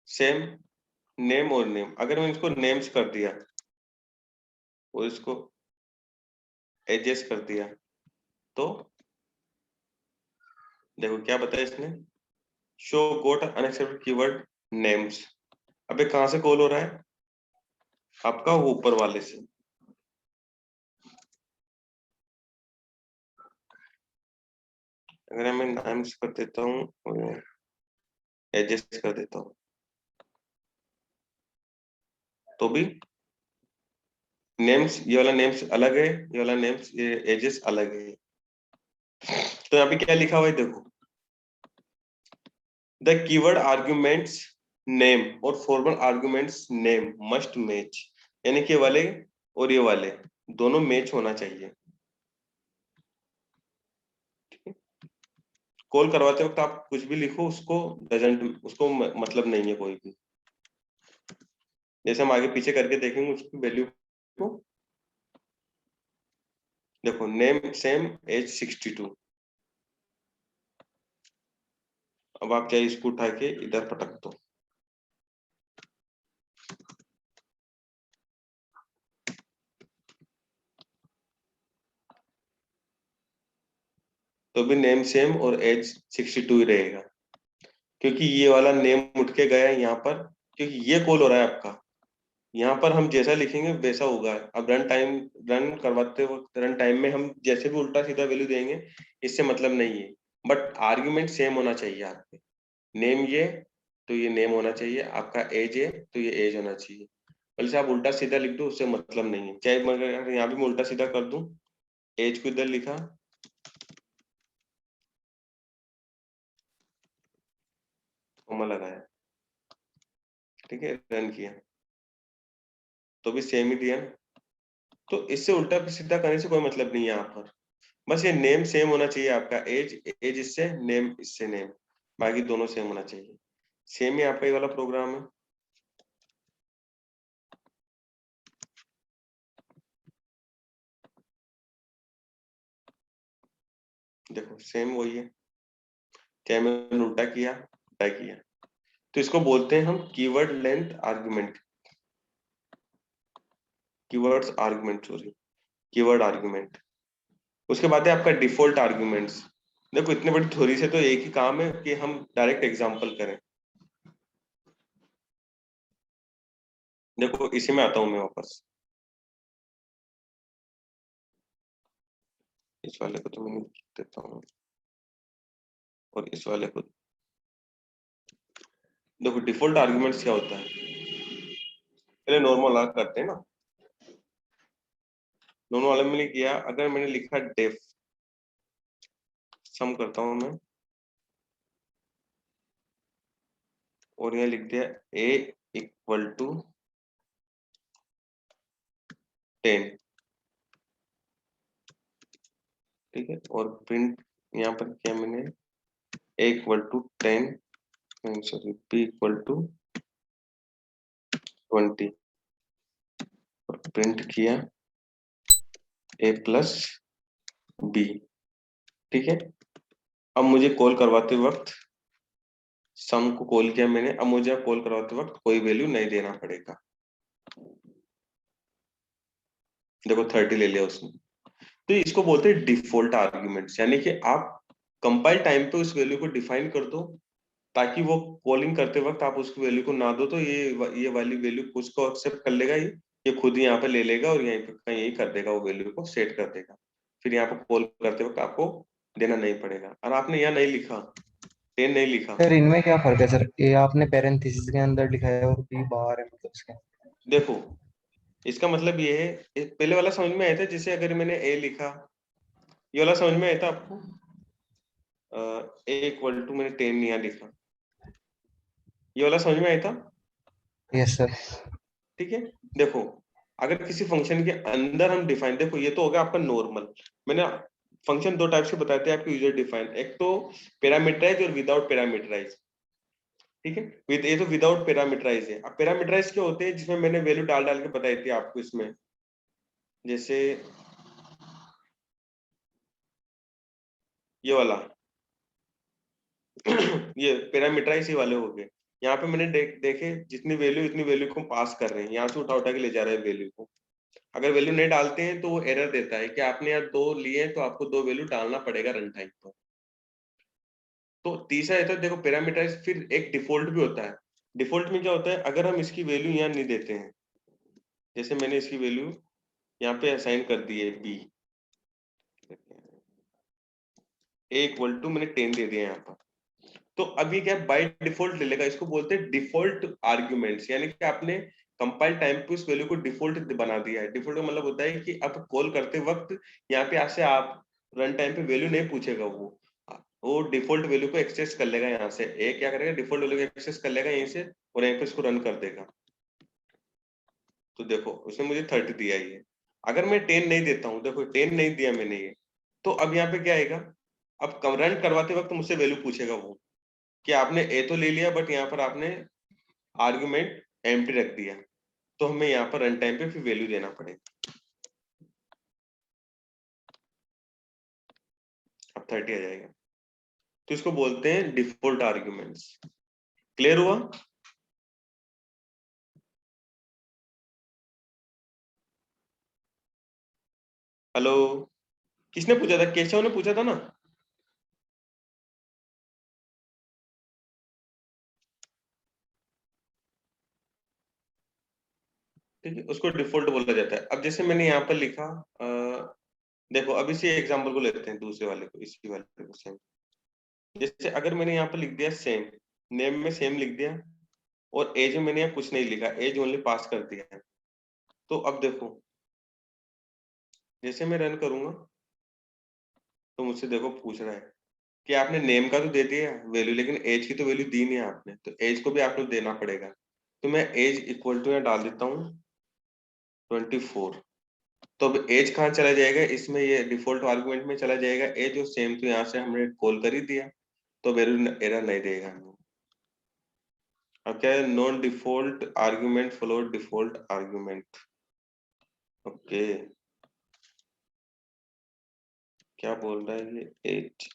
S1: सेम नेम और नेम, अगर मैंने इसको नेम्स कर दिया और इसको एजेस कर दिया तो देखो क्या बताया इसने, शो गोट अनएक्सेप्टेड कीवर्ड नेम्स। अबे कहां से कॉल हो रहा है आपका, वो ऊपर वाले से। अगर मैं नेम्स कर देता हूँ, एडजस्ट कर देता हूँ, तो भी नेम्स, ये वाला नेम्स अलग है, ये वाला नेम्स, ये एजेस अलग है। तो यहाँ पे क्या लिखा हुआ है देखो, द कीवर्ड आर्ग्यूमेंट्स नेम और formal arguments name must match, यानी कि वाले और ये वाले दोनों मैच होना चाहिए। कॉल करवाते वक्त आप कुछ भी लिखो, उसको डजंट, उसको मतलब नहीं है कोई भी। जैसे हम आगे पीछे करके देखेंगे उसकी वैल्यू को, देखो नेम सेम एज 62। अब आप चाहे इसको उठा के इधर पटक दो, तो भी नेम सेम और एज 62 ही रहेगा, क्योंकि ये वाला नेम उठ के गया है यहाँ पर, क्योंकि ये कॉल हो रहा है आपका। यहाँ पर हम जैसा लिखेंगे वैसा होगा। अब रन टाइम, रन करवाते वक्त रन टाइम में हम जैसे भी उल्टा सीधा वैल्यू देंगे, इससे मतलब नहीं है, बट आर्ग्यूमेंट सेम होना चाहिए आपके। नेम ये, तो ये नेम होना चाहिए, आपका एज है तो ये एज होना चाहिए। बल्कि से आप उल्टा सीधा लिख दो, उससे मतलब नहीं है। चाहे मगर यहाँ भी मैं उल्टा सीधा कर दूं, एज को इधर लिखा, कॉमा लगाया, ठीक है, रन किया, तो भी सेम ही दिया। तो इससे उल्टा सीधा करने से कोई मतलब नहीं है यहाँ पर। बस ये नेम सेम होना चाहिए आपका, एज एज इससे, नेम इससे, नेम, बाकी दोनों सेम होना चाहिए। सेम ही आपका ये वाला प्रोग्राम है। देखो सेम वही है, चाहे मैंने उल्टा किया उल्टा किया। तो इसको बोलते हैं हम keyword length argument, keywords argument, sorry, keyword argument. उसके बाद है आपका डिफॉल्ट आर्गुमेंट्स। देखो इतने बड़ी थ्योरी से तो एक ही काम है कि हम डायरेक्ट एग्जांपल करें। देखो इसी में आता हूं मैं वापस, इस वाले को तो मैं लिख देता हूँ और इस वाले को। देखो डिफॉल्ट आर्गुमेंट्स क्या होता है, पहले नॉर्मल वाला करते हैं ना। नॉर्मल वाले में किया, अगर मैंने लिखा डेफ, सम करता हूं मैं, और यहाँ लिख दिया a इक्वल टू 10, ठीक है, और प्रिंट यहाँ पर किया मैंने a equal to 10, sorry b equal to 20, और प्रिंट किया a प्लस b, ठीक है। अब मुझे कॉल करवाते वक्त सम को कॉल किया मैंने, अब मुझे कॉल करवाते वक्त कोई वैल्यू नहीं देना पड़ेगा। देखो 30 ले लिया उसने। तो इसको बोलते हैं डिफॉल्ट आर्ग्यूमेंट्स, यानी कि आप कंपाइल टाइम पे उस वैल्यू को डिफाइन कर दो, ताकि वो कॉलिंग करते वक्त आप उसकी वैल्यू को ना दो, तो ये वाली वैल्यू उसको एक्सेप्ट कर लेगा, ये खुद ही यहाँ पे ले लेगा और यहीं पे कहीं यही कर देगा, वो वैल्यू को सेट कर देगा। फिर यहाँ पे कॉल करते वक्त आपको देना नहीं पड़ेगा। और आपने यहाँ नहीं लिखा, 10 नहीं लिखा,
S5: सर इनमें क्या फर्क है सर, ये आपने पेरेंथेसिस के अंदर लिखा है और बी बाहर है, मतलब इसके।
S1: देखो इसका मतलब ये है, पहले वाला समझ में आया था, जैसे अगर मैंने ए लिखा, ये वाला समझ में आया था आपको, ए इक्वल टू मैंने 10 यहाँ लिखा, ये वाला समझ में आया था,
S5: यस सर।
S1: ठीक है। देखो अगर किसी फंक्शन के अंदर हम डिफाइन, देखो ये तो होगा आपका नॉर्मल। मैंने फंक्शन दो टाइप से बताते हैं आपको यूजर डिफाइन, एक तो पैरामीटराइज और विदाउट पैरामीटराइज, ठीक है। ये तो विदाउट पैरामीटराइज है। अब पैरामीटराइज क्या होते हैं, जिसमें मैंने वैल्यू डाल डाल के बताई थी आपको इसमें, जैसे ये वाला ये पैरामीटराइज ये वाले हो गए। यहाँ पे मैंने देखे जितनी वैल्यू इतनी वैल्यू को पास कर रहे हैं, यहाँ से उठा उठा के ले जा रहे हैं वैल्यू को। अगर वैल्यू नहीं डालते हैं तो वो एरर देता है कि आपने यहाँ 2 लिए तो आपको 2 वैल्यू डालना पड़ेगा रन टाइम पर। तो तीसरा है तो देखो पैरामीटराइज, फिर एक डिफॉल्ट भी होता है। डिफॉल्ट में क्या होता है, अगर हम इसकी वैल्यू यहाँ नहीं देते हैं, जैसे मैंने इसकी वैल्यू यहाँ पे असाइन कर दी है बी, A = मैंने 10 दे दिया यहाँ पर, तो अब ये क्या बाय डिफॉल्ट ले लेगा। इसको बोलते हैं डिफॉल्ट आर्ग्यूमेंट्स, यानी कि आपने कंपाइल टाइम पे उस वैल्यू को डिफॉल्ट बना दिया है। डिफॉल्ट का मतलब होता है कि अब कॉल करते वक्त यहाँ पे ऐसे आप रन टाइम पे वैल्यू नहीं पूछेगा, वो डिफॉल्ट वैल्यू को एक्सेस कर लेगा। यहाँ से ए क्या करेगा, डिफॉल्ट वैल्यू को एक्सेस कर लेगा यहीं से और यहाँ पे इसको रन कर देगा। तो देखो उसने मुझे 30 दिया ये, अगर मैं 10 नहीं देता हूँ, देखो 10 नहीं दिया मैंने ये, तो अब यहाँ पे क्या आएगा, अब रन करवाते वक्त मुझसे वैल्यू पूछेगा वो कि आपने ए तो ले लिया बट यहाँ पर आपने आर्गुमेंट एम्प्टी रख दिया, तो हमें यहाँ पर रन टाइम पे फिर वैल्यू देना पड़ेगा। अब 30 आ जाएगा, तो इसको बोलते हैं डिफॉल्ट आर्ग्यूमेंट्स। क्लियर हुआ? हेलो, किसने पूछा था? केशव ने पूछा था ना? ठीक है, उसको डिफॉल्ट बोला जाता है। अब जैसे मैंने यहाँ पर लिखा, देखो अब इसी एग्जांपल को लेते हैं, दूसरे वाले को, इसी वाले को सेम। जैसे अगर मैंने यहाँ पर लिख दिया सेम, नेम में सेम लिख दिया और एज में मैंने यहाँ कुछ नहीं लिखा, एज ओनली पास कर दिया है, तो अब देखो जैसे मैं रन करूंगा तो मुझसे देखो पूछ रहा है कि आपने नेम का तो दे दिया वैल्यू, लेकिन एज की तो वैल्यू दी नहीं आपने, तो एज को भी आपको देना पड़ेगा। तो मैं एज इक्वल टू यहाँ डाल देता हूँ 24। तो अब एज कहाँ चला जाएगा, इसमें ये डिफॉल्ट आर्गुमेंट में चला जाएगा एज, और सेम तो यहाँ से हमने कॉल कर ही दिया, तो वैल्यू एरर नहीं देगा। अब क्या है, non default argument follow default argument. Okay, क्या बोल रहा है ये, एज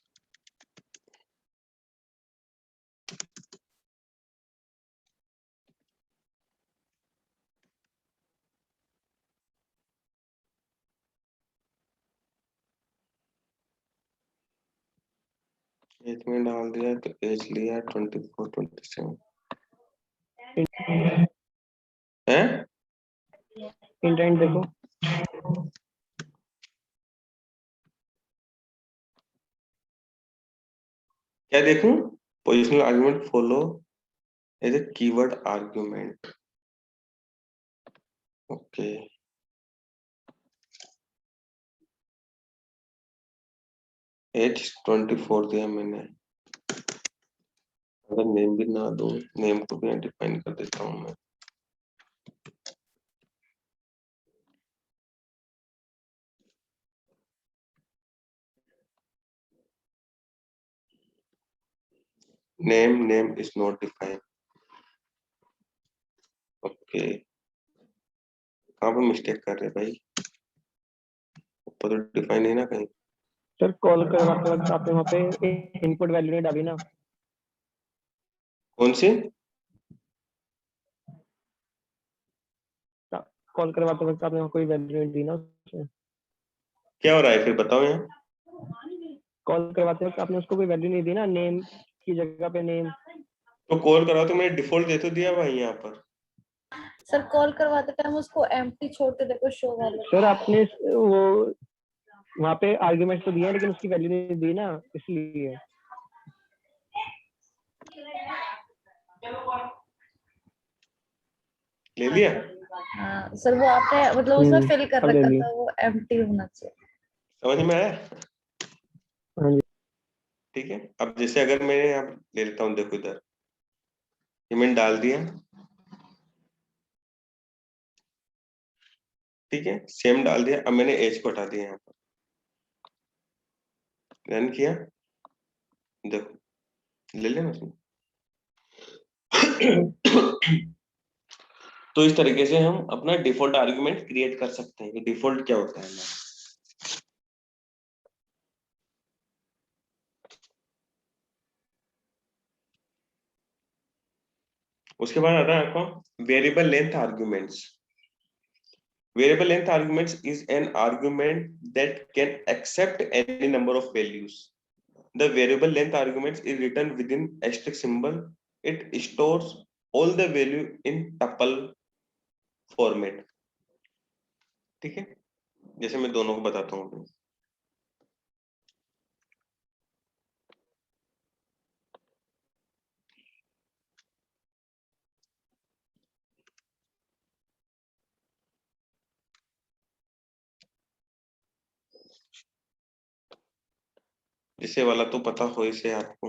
S1: एज में डाल दिया, तो एज लिया 24 27 है।
S2: इंटेंट देखो,
S1: क्या देखूं, positional argument follow as a keyword argument. Okay, age 24 दिया मैंने, अगर नेम भी ना दो, नेम को भी डिफाइन कर देता हूँ मैं। Name is not defined. Okay, कहाँ पर मिस्टेक कर रहे भाई, ऊपर तो डिफाइन है ना कहीं।
S2: सर कॉल करवाते वक्त आपने वहाँ पे इनपुट वैल्यू नहीं डाली ना?
S1: कौन सी?
S2: कॉल करवाते वक्त आपने वहाँ कोई वैल्यू नहीं दी ना उसमें?
S1: क्या हो रहा है फिर बताओ यहाँ।
S2: कॉल करवाते वक्त आपने उसको कोई वैल्यू नहीं दी ना, नेम की जगह पे नेम।
S1: तो कॉल करा तो मैंने डिफॉल्ट दे तो दिया भाई यहाँ पर।
S3: सर कॉल करवाते टाइम उसको एम्प्टी छोड़ के देखो शो वाले।
S2: सर आपने वो वहाँ पे आर्गुमेंट तो दिया लेकिन उसकी वैल्यू नहीं दी ना, इसलिए।
S1: ले लिया?
S3: हाँ सर, वो आपने मतलब उसमें फिल कर
S2: अब ले
S3: रखा
S2: लिया।
S3: था, वो एम्प्टी होना चाहिए।
S1: समझ में आया?
S2: हाँ जी।
S1: ठीक है, अब जैसे अगर मैं यहाँ ले लेता हूँ, देखो इधर ये मैंने डाल दिया, ठीक है, सेम डाल दिया। अब मैंने एज को हटा दिया, यहाँ पर रन किया, देखो ले लेना उसमें। तो इस तरीके से हम अपना डिफॉल्ट आर्गुमेंट क्रिएट कर सकते हैं। डिफॉल्ट क्या होता है? उसके बाद आता है आपका variable length arguments. Variable length arguments is an argument that can accept any number of values. The variable length arguments is written within asterisk symbol. It stores all the value in tuple format. ठीक है, जैसे मैं दोनों को बताता हूँ। इसे वाला तो पता हो इसे आपको।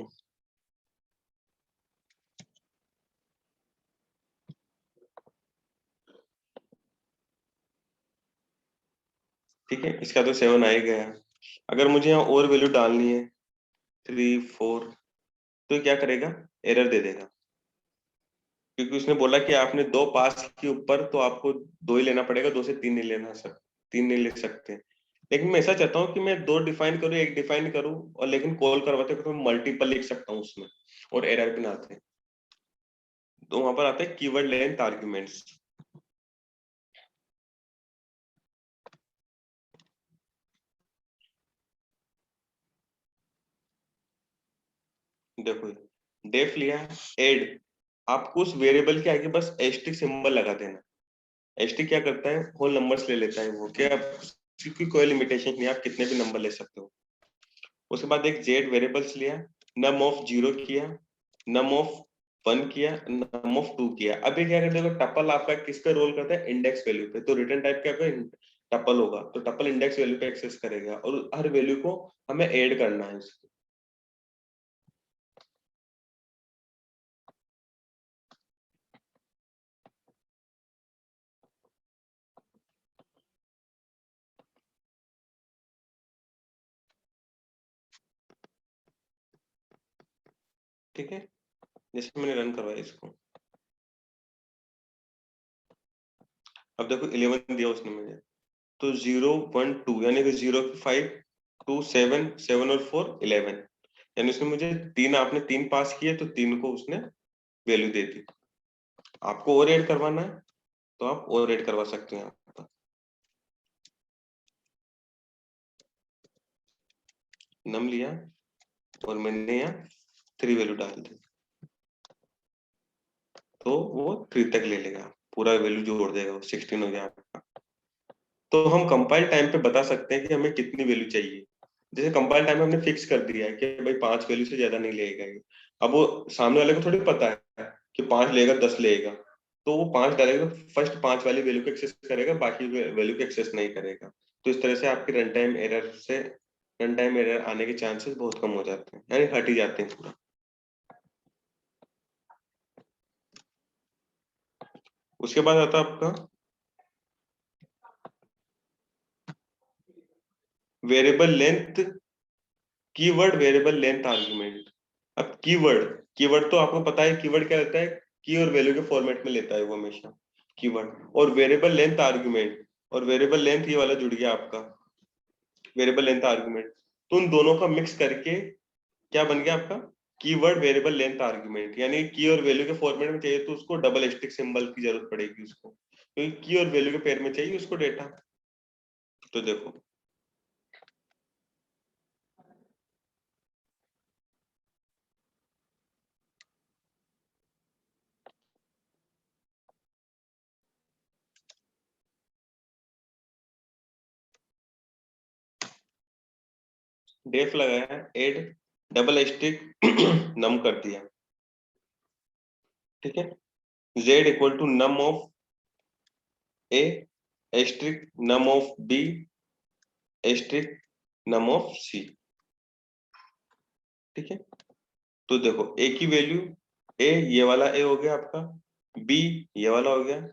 S1: ठीक है, इसका तो 7 आ ही गया। अगर मुझे यहाँ और वैल्यू डालनी है 3 4, तो क्या करेगा, एरर दे देगा, क्योंकि उसने बोला कि आपने 2 पास के ऊपर तो आपको 2 ही लेना पड़ेगा, 2 से 3 नहीं लेना सर, 3 नहीं ले सकते। लेकिन मैं ऐसा चाहता हूँ कि मैं 2 डिफाइन करूँ, 1 डिफाइन करूँ, और लेकिन कॉल करवाते तो मैं मल्टीपल लिख सकता हूँ उसमें और एरर भी ना आते। तो वहां पर आते हैं कीवर्ड लेंथ आर्ग्यूमेंट्स। देखो डेफ लिया, एड, आपको उस वेरिएबल के आगे बस एस्टिक सिंबल लगा देना। एस्टिक क्या करता है, होल नंबर्स ले लेता है वो, क्या की कोई लिमिटेशन नहीं, आप कितने भी नंबर ले सकते हो। उसके बाद एक जेड वेरिएबल्स लिया, नम ऑफ 0 किया, नम ऑफ 1 किया, नम ऑफ 2 किया। अभी क्या करते हो, टपल आपका किस पे रोल करता है, इंडेक्स वैल्यू पे, तो रिटर्न टाइप क्या टपल होगा, तो टपल इंडेक्स वैल्यू पे एक्सेस करेगा और हर वैल्यू को हमें ऐड करना है इसको। ठीक है, जैसे मैंने रन करवाया इसको, अब देखो 11 दिया उसने मुझे, तो 0 1 2 यानी कि 0 5 2 7 7 और 4 11, यानी उसने मुझे 3, आपने 3 पास किए तो 3 को उसने वैल्यू दे दी। आपको और ऐड करवाना है तो आप और ऐड करवा सकते हैं। आप नम लिया और मैंने यहाँ 3 वैल्यू डाल दी, तो वो 3 तक ले लेगा, पूरा वैल्यू जोड़ देगा, 16 हो गया आपका। तो हम कंपाइल टाइम पे बता सकते हैं कि हमें कितनी वैल्यू चाहिए। जैसे कंपाइल टाइम हमने फिक्स कर दिया है कि भाई 5 वैल्यू से ज्यादा नहीं लेगा ये। अब वो सामने वाले को थोड़ी पता है कि 5 लेगा 10 लेगा, तो वो 5 डालेगा, फर्स्ट 5 वाली वैल्यू को एक्सेस करेगा, बाकी वैल्यू को एक्सेस नहीं करेगा। तो इस तरह से आपकी रन टाइम एरर आने के चांसेस बहुत कम हो जाते हैं, यानी हट ही जाते हैं पूरा। उसके बाद आता है आपका variable length, keyword variable length argument. अब कीवर्ड तो आपको पता है, कीवर्ड क्या रहता है, की और वैल्यू के फॉर्मेट में लेता है वो हमेशा कीवर्ड। और वेरिएबल लेंथ आर्गुमेंट, और वेरिएबल लेंथ ये वाला जुड़ गया आपका वेरिएबल लेंथ आर्गुमेंट, तो उन दोनों का मिक्स करके क्या बन गया आपका कीवर्ड वेरिएबल लेंथ आर्गुमेंट। यानी की और वैल्यू के फॉर्मेट में चाहिए तो उसको डबल एस्टिक सिंबल की जरूरत पड़ेगी उसको, क्योंकि की और वैल्यू के पेयर में चाहिए उसको डेटा। तो देखो डेफ लगाया, एड डबल एस्टिक नम कर दिया। ठीक है, z equal to num of a asterisk num of b asterisk num of c. ठीक है, तो देखो ए की वैल्यू, ए ये वाला ए हो गया आपका, बी ये वाला हो गया,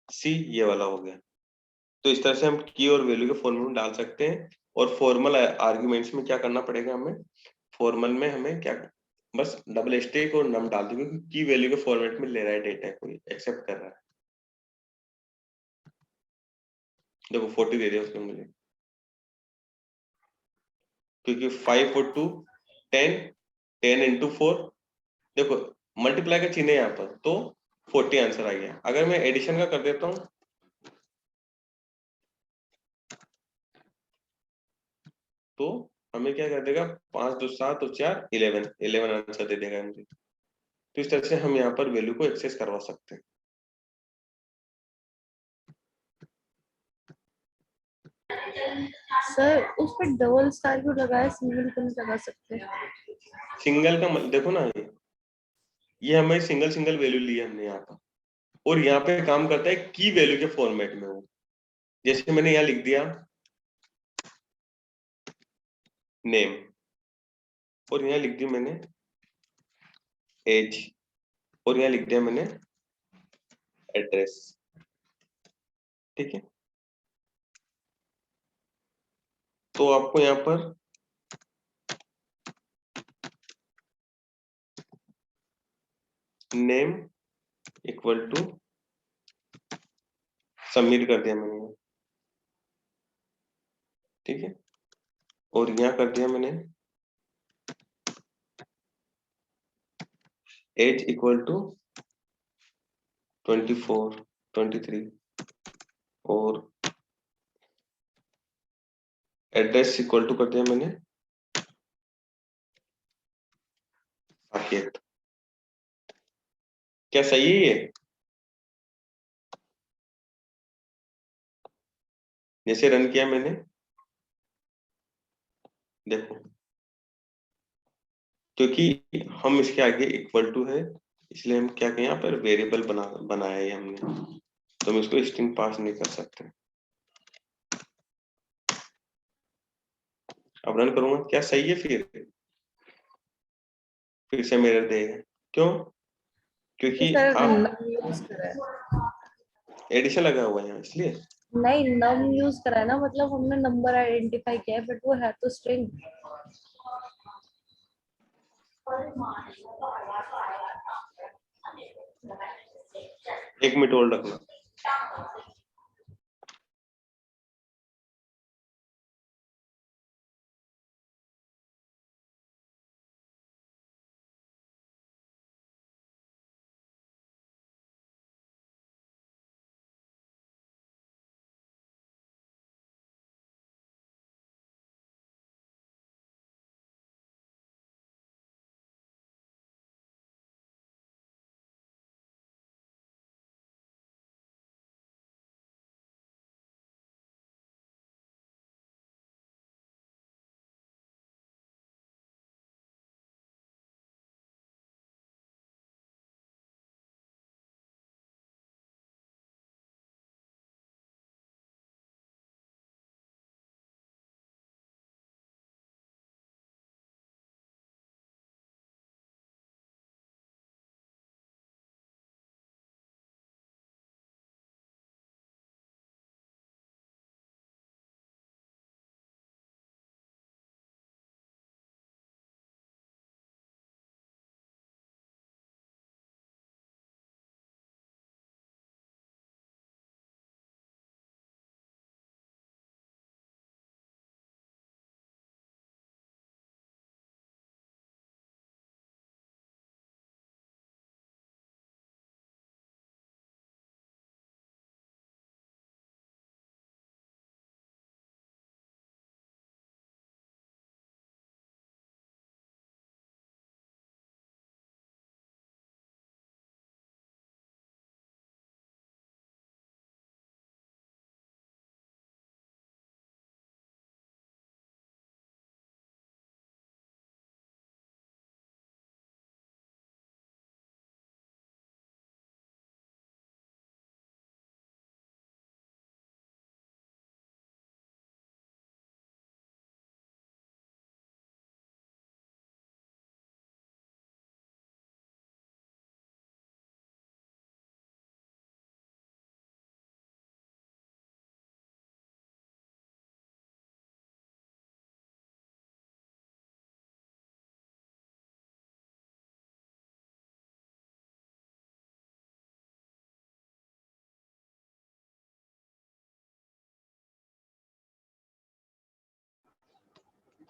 S1: सी ये वाला हो गया। तो इस तरह से हम की और वैल्यू के फॉर्मूले में डाल सकते हैं। और फॉर्मल आर्ग्यूमेंट्स में क्या करना पड़ेगा हमें, फॉर्मल में हमें क्या, बस डबल स्टेक और नम डाल देंगे, क्योंकि की वैल्यू के फॉर्मेट में ले रहा है डेटा, कोई एक्सेप्ट कर रहा है। देखो 40 दे दिया उसने मुझे, क्योंकि 5 और 2 10, 10 इंटू 4, देखो मल्टीप्लाई का चिन्ह है यहाँ पर, तो 40 आंसर आ गया। अगर मैं एडिशन का कर देता हूँ तो हमें क्या कर देगा, 5 2 7 और 4 11 आंसर दे देगा मुझे। तो इस तरह से हम यहाँ पर वैल्यू को एक्सेस करवा सकते हैं।
S3: सर उस पर डबल स्टार क्यों लगाया, सिंगल क्यों नहीं लगा सकते?
S1: सिंगल का देखो ना, ये हमें सिंगल सिंगल वैल्यू ली है हमने यहाँ पर, और यहाँ पे काम करता है की वैल्यू के फॉर्मेट में वो। जैसे मैंने यहाँ लिख दिया नेम, और यहाँ लिख दी मैंने एज, और यहाँ लिख दिया मैंने एड्रेस। ठीक है, तो आपको यहाँ पर नेम इक्वल टू सबमिट कर दिया मैंने, ठीक है, और यहाँ कर दिया मैंने एज इक्वल टू 24 23, और एड्रेस इक्वल टू कर दिया मैंने साकेत। क्या सही है ये? जैसे रन किया मैंने, देखो, क्योंकि हम इसके आगे इक्वल टू है, इसलिए हम क्या कहें, यहाँ पर वेरिएबल बनाया है हमने, तो हम इसको स्ट्रिंग पास नहीं कर सकते। अब रन करूंगा, क्या सही है? फिर से मेरे देगा, क्यों? क्योंकि
S3: सर
S1: आप
S3: नम यूज करा है।
S1: एडिशन लगा हुआ है यहाँ, इसलिए।
S3: नहीं, नम यूज करा है ना, मतलब हमने नंबर आइडेंटिफाई किया है, बट वो है तो स्ट्रिंग।
S1: एक मिनट होल्ड रखना।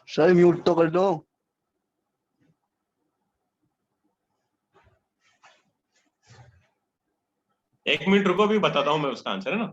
S4: सर म्यूट तो कर दो।
S1: 1 मिनट रुको, भी बताता हूं मैं उसका आंसर, है ना।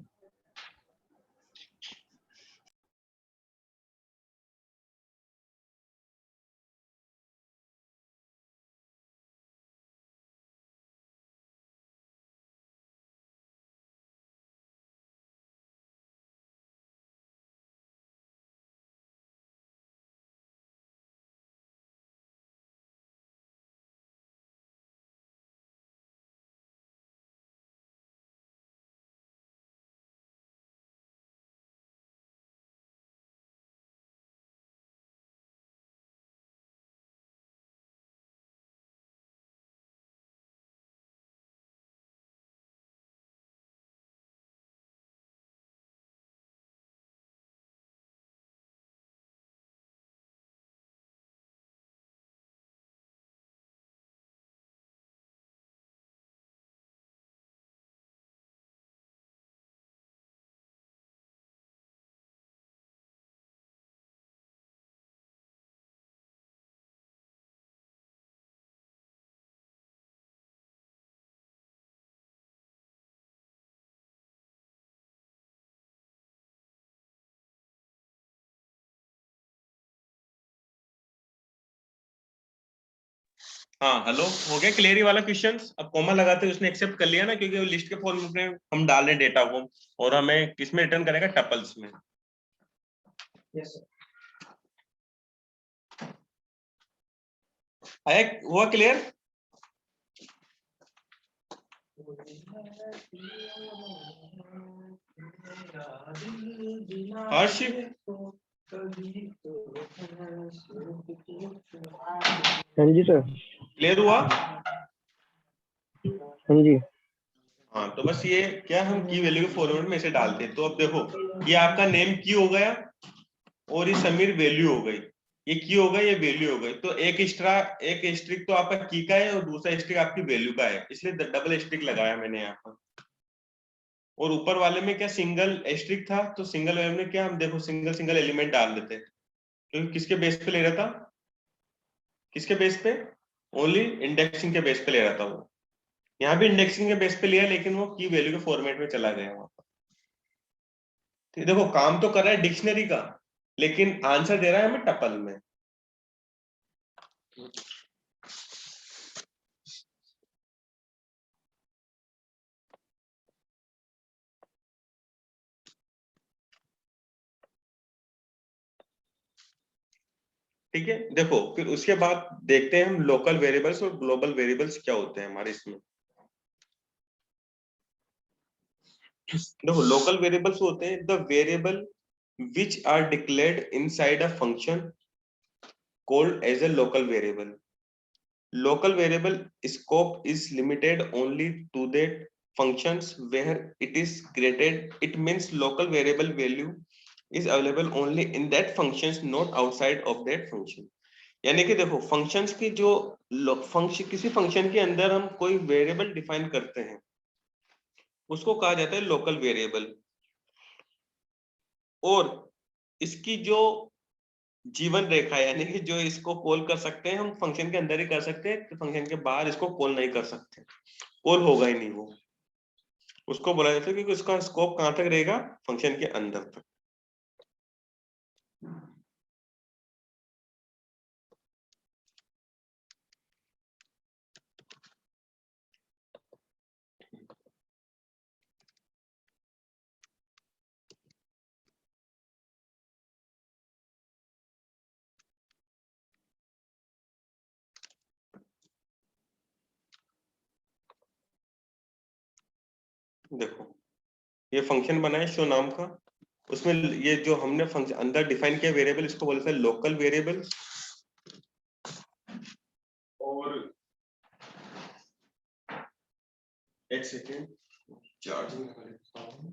S1: हाँ हेलो, हो गया क्लियर वाला क्वेश्चन। अब कॉमा लगाते हैं, उसने एक्सेप्ट कर लिया ना, क्योंकि वो लिस्ट के फॉर्मेट में हम डाल रहे हैं डेटा को, और हमें किसमें रिटर्न करेगा, टपल्स में।
S2: Yes sir.
S1: आया, हुआ क्लियर? हर्ष,
S2: हाँ जी सर।
S1: क्लियर हुआ?
S2: हाँ जी।
S1: हाँ, तो बस ये क्या, हम की वैल्यू के फॉर्मेट में इसे डालते हैं। तो अब देखो, ये आपका नेम की हो गया, और ये समीर वैल्यू हो गई। ये की हो गई, ये वैल्यू हो गई। तो एक स्ट्रिक तो आपका की का है, और दूसरा स्ट्रिक आपकी वैल्यू का है, इसलिए डबल स्ट्रिक लगाया मैंने यहाँ पर। और ऊपर वाले में क्या सिंगल स्ट्रिक था, तो सिंगल वैल्यू में क्या, हम देखो सिंगल सिंगल एलिमेंट डाल देते हैं, क्योंकि किसके बेस पे ले रहा था, किसके बेस पे, ओनली इंडेक्सिंग के बेस पे ले रहा था वो। यहाँ भी इंडेक्सिंग के बेस पे लिया, लेकिन वो की वैल्यू के फॉर्मेट में चला गया वहां पर। ठीक, देखो काम तो कर रहा है डिक्शनरी का, लेकिन आंसर दे रहा है हमें टपल में। ठीक है, देखो फिर उसके बाद देखते हैं हम लोकल वेरिएबल्स और ग्लोबल वेरिएबल्स क्या होते हैं हमारे इसमें। देखो लोकल वेरिएबल्स होते हैं the variable which are declared inside a function called as a local variable. Local variable scope is limited only to that functions where it is created. It means local variable value is available only in that functions, not outside of that function. यानी कि देखो functions की जो function, किसी function के अंदर हम कोई वेरिएबल डिफाइन करते हैं, उसको कहा जाता है लोकल वेरिएबल। और इसकी जो जीवन रेखा है, यानी कि जो इसको कॉल कर सकते हैं हम फंक्शन के अंदर ही कर सकते हैं, तो फंक्शन के बाहर इसको कॉल नहीं कर सकते, कॉल होगा ही नहीं वो। उसको बोला जाता है क्योंकि उसका स्कोप कहां तक रहेगा, फंक्शन के अंदर तक। देखो ये फंक्शन बना है शो नाम का, उसमें ये जो हमने फंक्शन अंदर डिफाइन किया वेरिएबल, इसको बोलते हैं लोकल वेरिएबल। और एक सेकेंड, चार्जिंग लगा लेता हूं।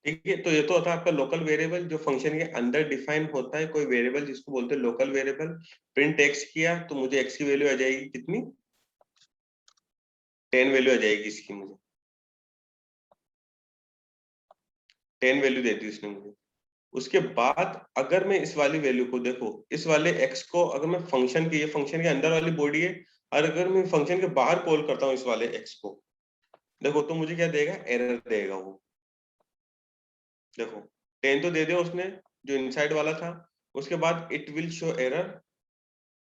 S1: ठीक है, तो ये तो होता है आपका लोकल वेरिएबल, जो फंक्शन के अंदर डिफाइन होता है कोई वेरिएबल, जिसको बोलते हैं लोकल वेरिएबल। प्रिंट एक्स किया तो मुझे एक्स की वैल्यू आ जाएगी कितनी, 10 वैल्यू आ जाएगी इसकी, मुझे 10 वैल्यू देती है उसने मुझे। उसके बाद अगर मैं इस वाली वैल्यू को, देखो इस वाले x को अगर मैं फंक्शन की, ये फंक्शन के अंदर वाली बॉडी है, और अगर मैं फंक्शन के बाहर कॉल करता हूँ इस वाले x को, देखो तो मुझे क्या देगा, एरर देगा वो। देखो 10 तो दे दिया उसने जो इनसाइड वाला था, उसके बाद it will show error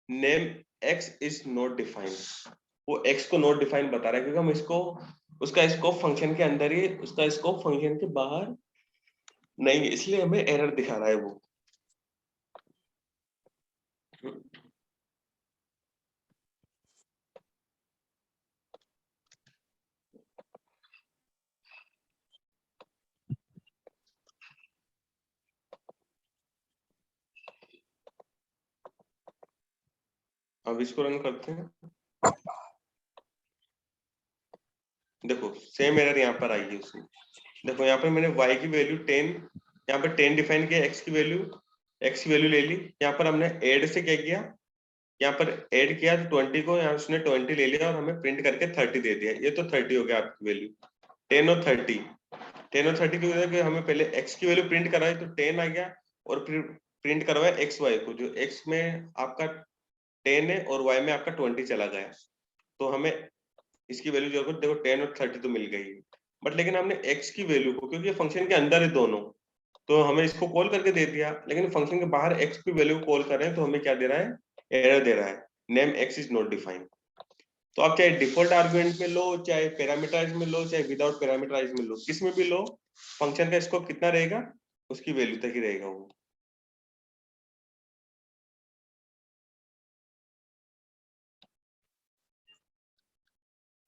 S1: name x is not defined. वो x को नॉट डिफाइंड बता रहा है क्योंकि हम इसको, उसका स्कोप फंक्शन के अंदर ही, उसका स्कोप फंक्शन के बाहर नहीं, इसलिए हमें एरर दिखा रहा है वो। अब इसको रन करते हैं, देखो सेम एरर यहाँ पर आई है उसमें। देखो यहाँ पर मैंने y की वैल्यू 10, यहाँ पर 10 डिफाइन किया, x की वैल्यू ले ली। यहाँ पर हमने ऐड से क्या किया, यहाँ पर ऐड किया तो 20 को, यहाँ उसने 20 ले लिया और हमें प्रिंट करके 30 दे दिया। ये तो 30 हो गया आपकी वैल्यू। 10 और 30, 10 और 30 की वजह से हमें पहले x की वैल्यू प्रिंट कराई तो 10 आ गया, और फिर प्रिंट करवाया x y को, जो x में आपका 10 है और y में आपका 20 चला गया। तो हमें इसकी वैल्यू जो देखो 10 और 30 तो मिल गई, बट लेकिन हमने x की वैल्यू को, क्योंकि फंक्शन के अंदर है दोनों, तो हमें इसको कॉल करके दे दिया, लेकिन फंक्शन के बाहर x की वैल्यू कॉल कर रहे हैं तो हमें क्या दे रहा है, एरर दे रहा है, name x is not defined. तो आप चाहे डिफॉल्ट आर्गुमेंट में लो, चाहे पैरामीटराइज में लो, चाहे विदाउट पैरामीटराइज में लो, किस में भी लो, फंक्शन का स्कोप कितना रहेगा, उसकी वैल्यू तक ही रहेगा वो।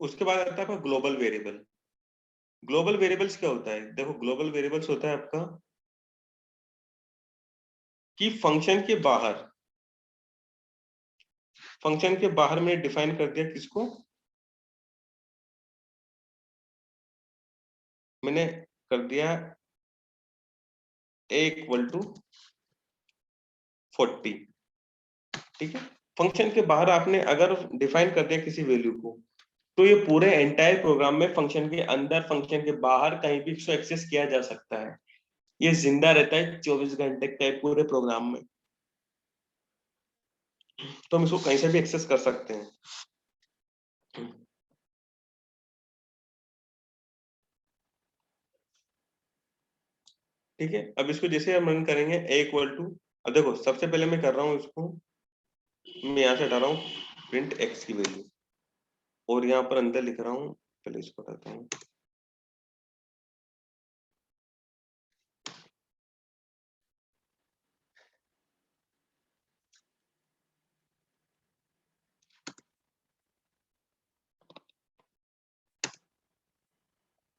S1: उसके बाद आता है आपका ग्लोबल वेरिएबल। ग्लोबल वेरिएबल्स क्या होता है, देखो ग्लोबल वेरिएबल्स होता है आपका कि फंक्शन के बाहर में डिफाइन कर दिया किसको, मैंने कर दिया a इक्वल टू 40, ठीक है। फंक्शन के बाहर आपने अगर डिफाइन कर दिया किसी वैल्यू को, तो ये पूरे एंटायर प्रोग्राम में फंक्शन के अंदर, फंक्शन के बाहर कहीं भी इसको एक्सेस किया जा सकता है। ये जिंदा रहता है 24 घंटे के पूरे प्रोग्राम में, तो हम इसको कहीं से भी एक्सेस कर सकते हैं। ठीक है, अब इसको जैसे हम रन करेंगे a इक्वल टू, अब देखो सबसे पहले मैं कर रहा हूँ इसको, मैं यहाँ से हटा रहा हूँ प्रिंट x की वैल्यू, और यहाँ पर अंदर लिख रहा हूँ, पहले इसको हटाता हूँ,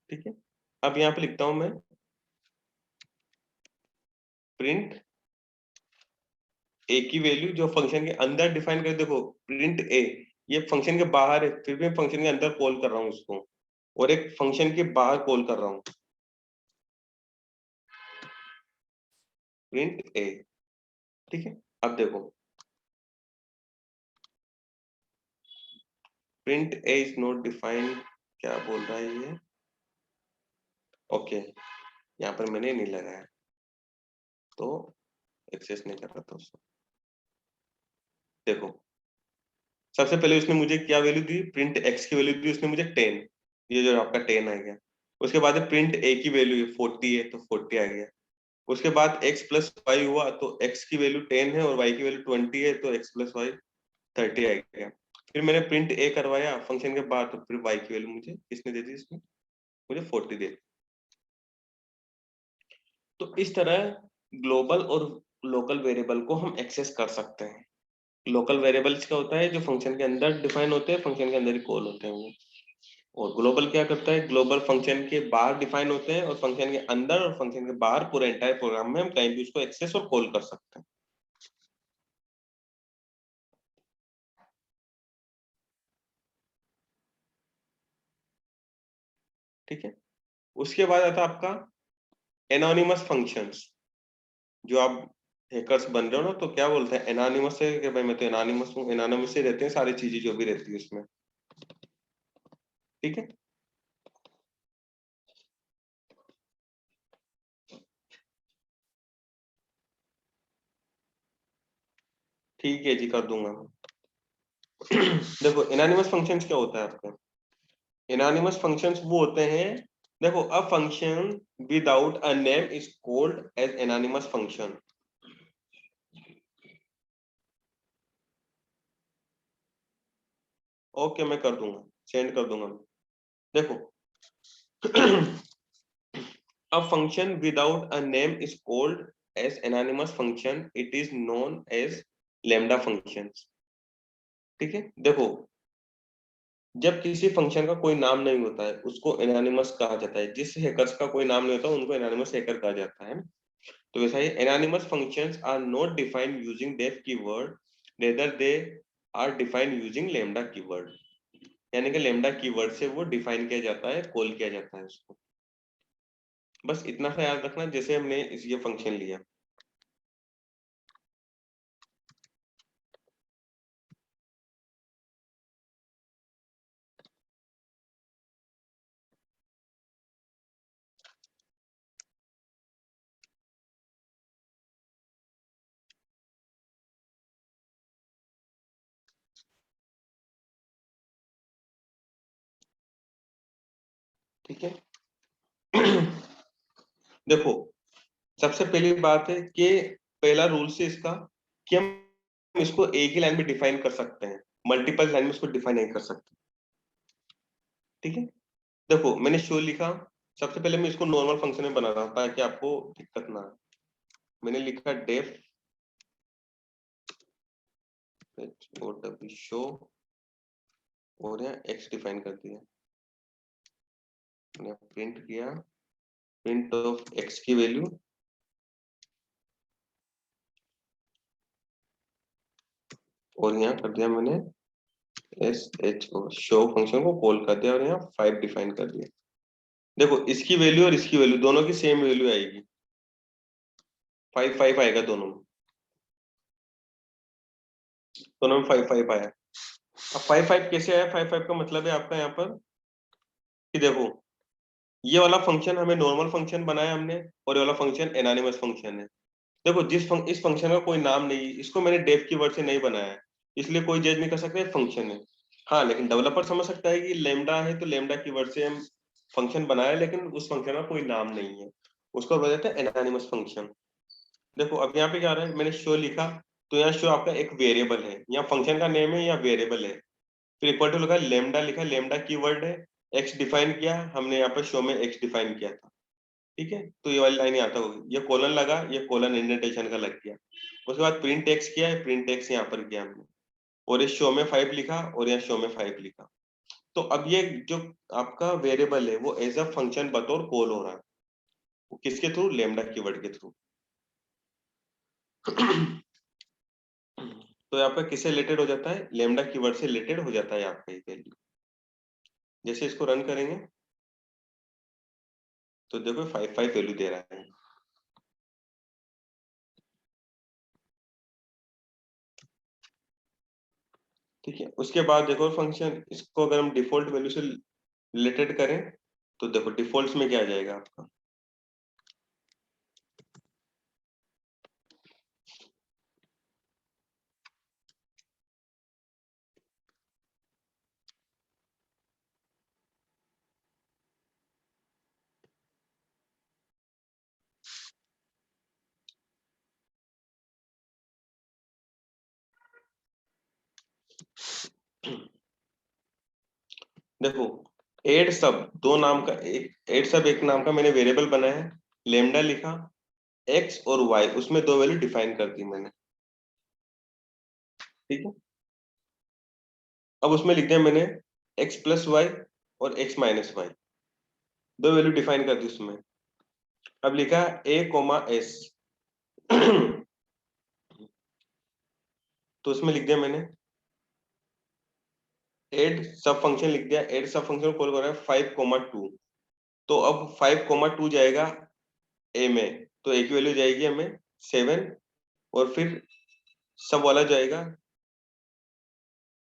S1: ठीक है। अब यहाँ पे लिखता हूँ मैं प्रिंट a की वैल्यू जो फंक्शन के अंदर डिफाइन कर, देखो प्रिंट a, ये फंक्शन के बाहर है, फिर भी फंक्शन के अंदर कॉल कर रहा हूँ उसको, और एक फंक्शन के बाहर कॉल कर रहा हूँ प्रिंट a, ठीक है। अब देखो print a is not defined, क्या बोल रहा है ये, ओके यहाँ पर मैंने नहीं लगाया तो एक्सेस नहीं कर रहा था उसको। देखो सबसे पहले उसने मुझे क्या वैल्यू दी, प्रिंट x की वैल्यू दी उसने मुझे 10, ये जो आपका 10 आ गया। उसके बाद प्रिंट a की वैल्यू 40 है तो 40 आ गया। उसके बाद x प्लस वाई हुआ तो x की वैल्यू 10 है और y की वैल्यू 20 है तो x प्लस वाई 30 आ गया। फिर मैंने प्रिंट a करवाया फंक्शन के बाद, तो फिर y की वैल्यू मुझे किसने दे दी, इसमें मुझे 40 दे दी। तो इस तरह ग्लोबल और लोकल वेरिएबल को हम एक्सेस कर सकते हैं। लोकल वेरिएबल्स क्या होता है, जो फंक्शन के अंदर डिफाइन होते हैं, फंक्शन के अंदर ही कॉल होते हैं वो। और ग्लोबल क्या करता है, ग्लोबल फंक्शन के बाहर डिफाइन होते हैं और फंक्शन के अंदर और फंक्शन के बाहर पूरे एंटायर प्रोग्राम में हम कहीं भी उसको एक्सेस और कॉल कर सकते हैं। ठीक है, उसके बाद आता है आपका एनोनिमस फंक्शंस। जो आप हैकर्स बन रहे हो ना, तो क्या बोलते हैं एनोनिमस है कि भाई मैं तो एनोनिमस हूँ, एनोनिमस से रहते हैं सारी चीजें जो भी रहती है उसमें। ठीक है। ठीक है जी, कर दूंगा मैं। देखो एनानिमस फंक्शंस क्या होता है आपका, एनानिमस फंक्शंस वो होते हैं, देखो a function without a name is called as anonymous function. Okay मैं कर दूंगा, सेंड कर दूंगा। देखो a function without a name is called as anonymous function, it is known as lambda functions। ठीक है, देखो जब किसी फंक्शन का कोई नाम नहीं होता है उसको एनानिमस कहा जाता है, जिस हैकर्स का कोई नाम नहीं होता उनको एनानिमस हैकर कहा जाता है। तो वैसा ही anonymous functions are not defined using def keyword, neither they are defined using lambda keyword, यानी कि लैम्डा कीवर्ड से वो डिफाइन किया जाता है, कॉल किया जाता है उसको। बस इतना सा याद रखना, जैसे हमने इस ये फंक्शन लिया, ठीक है। देखो सबसे पहली बात है कि पहला रूल से इसका कि हम इसको एक ही लाइन में डिफाइन कर सकते हैं, मल्टीपल लाइन में इसको डिफाइन नहीं कर सकते। ठीक है, देखो मैंने शो लिखा, सबसे पहले मैं इसको नॉर्मल फंक्शन में बना रहा हूं ताकि आपको दिक्कत ना आए। मैंने लिखा डेफ शो और यहाँ एक्स डिफाइन कर दिया, मैंने प्रिंट किया, प्रिंट ऑफ एक्स की वैल्यू और यहाँ कर दिया मैंने S H O, show function को कॉल कर दिया और यहाँ 5 डिफाइन कर दिया। देखो इसकी वैल्यू और इसकी वैल्यू दोनों की सेम वैल्यू आएगी, 5 5 आएगा दोनों में, दोनों में 5 5 आया। अब 5 5 कैसे आया, 5 5 का मतलब है आपका यहाँ पर कि देखो ये वाला फंक्शन हमें नॉर्मल फंक्शन बनाया हमने और ये वाला फंक्शन एनानिमस फंक्शन है। देखो इस फंक्शन का कोई नाम नहीं, इसको मैंने डेफ की वर्ड से नहीं बनाया है, इसलिए कोई जज नहीं कर सकता फंक्शन है। हाँ लेकिन डेवलपर समझ सकता है कि लेमडा है तो लेमडा की वर्ड से हम फंक्शन बनाया, लेकिन उस फंक्शन का कोई नाम नहीं है, उसको बोला जाता है एनानिमस फंक्शन। देखो अब यहाँ पे क्या रहा है, मैंने शो लिखा तो यहाँ शो आपका एक वेरिएबल है, यहाँ फंक्शन का नेम है या वेरिएबल है, फिर इक्वल टू लगा लेमडा लिखा, लेमडा कीवर्ड है, एक्स डिफाइन किया हमने यहाँ पर शो में एक्स डिफाइन किया था। ठीक है, तो ये वाली लाइन यहाँ तक होगी, ये कोलन लगा, ये कोलन इंडेंटेशन का लग गया, उसके बाद प्रिंट टेक्स किया है, प्रिंट टेक्स यहाँ पर किया हमने और इस शो में 5 लिखा और यहाँ शो में 5 लिखा। तो अब ये जो आपका वेरिएबल है वो एज अ फंक्शन बतौर कॉल हो रहा है, वो किसके थ्रू, लेमडा कीवर्ड के थ्रू। तो आपका किससे रिलेटेड हो जाता है, लेमडा कीवर्ड से रिलेटेड हो जाता है आपका ये वैल्यू। जैसे इसको रन करेंगे तो देखो 5 5 वैल्यू दे रहा है। ठीक है, उसके बाद देखो फंक्शन, इसको अगर हम डिफॉल्ट वैल्यू से रिलेटेड करें तो देखो डिफॉल्ट में क्या आ जाएगा आपका, देखो एड सब दो नाम का, एक एड सब एक नाम का मैंने वेरिएबल बनाया है, लेमडा लिखा, एक्स और वाई उसमें दो वैल्यू डिफाइन कर दी मैंने। ठीक है, अब उसमें लिख दिया मैंने एक्स प्लस वाई और एक्स माइनस वाई, दो वैल्यू डिफाइन कर दी उसमें। अब लिखा ए कोमा एस, तो उसमें लिख दिया मैंने एड सब फंक्शन लिख दिया, एड सब फंक्शन कॉल कर रहा है 5 2, तो अब 5 2 जाएगा ए में, तो ए की वैल्यू जाएगी हमें 7 और फिर सब वाला जाएगा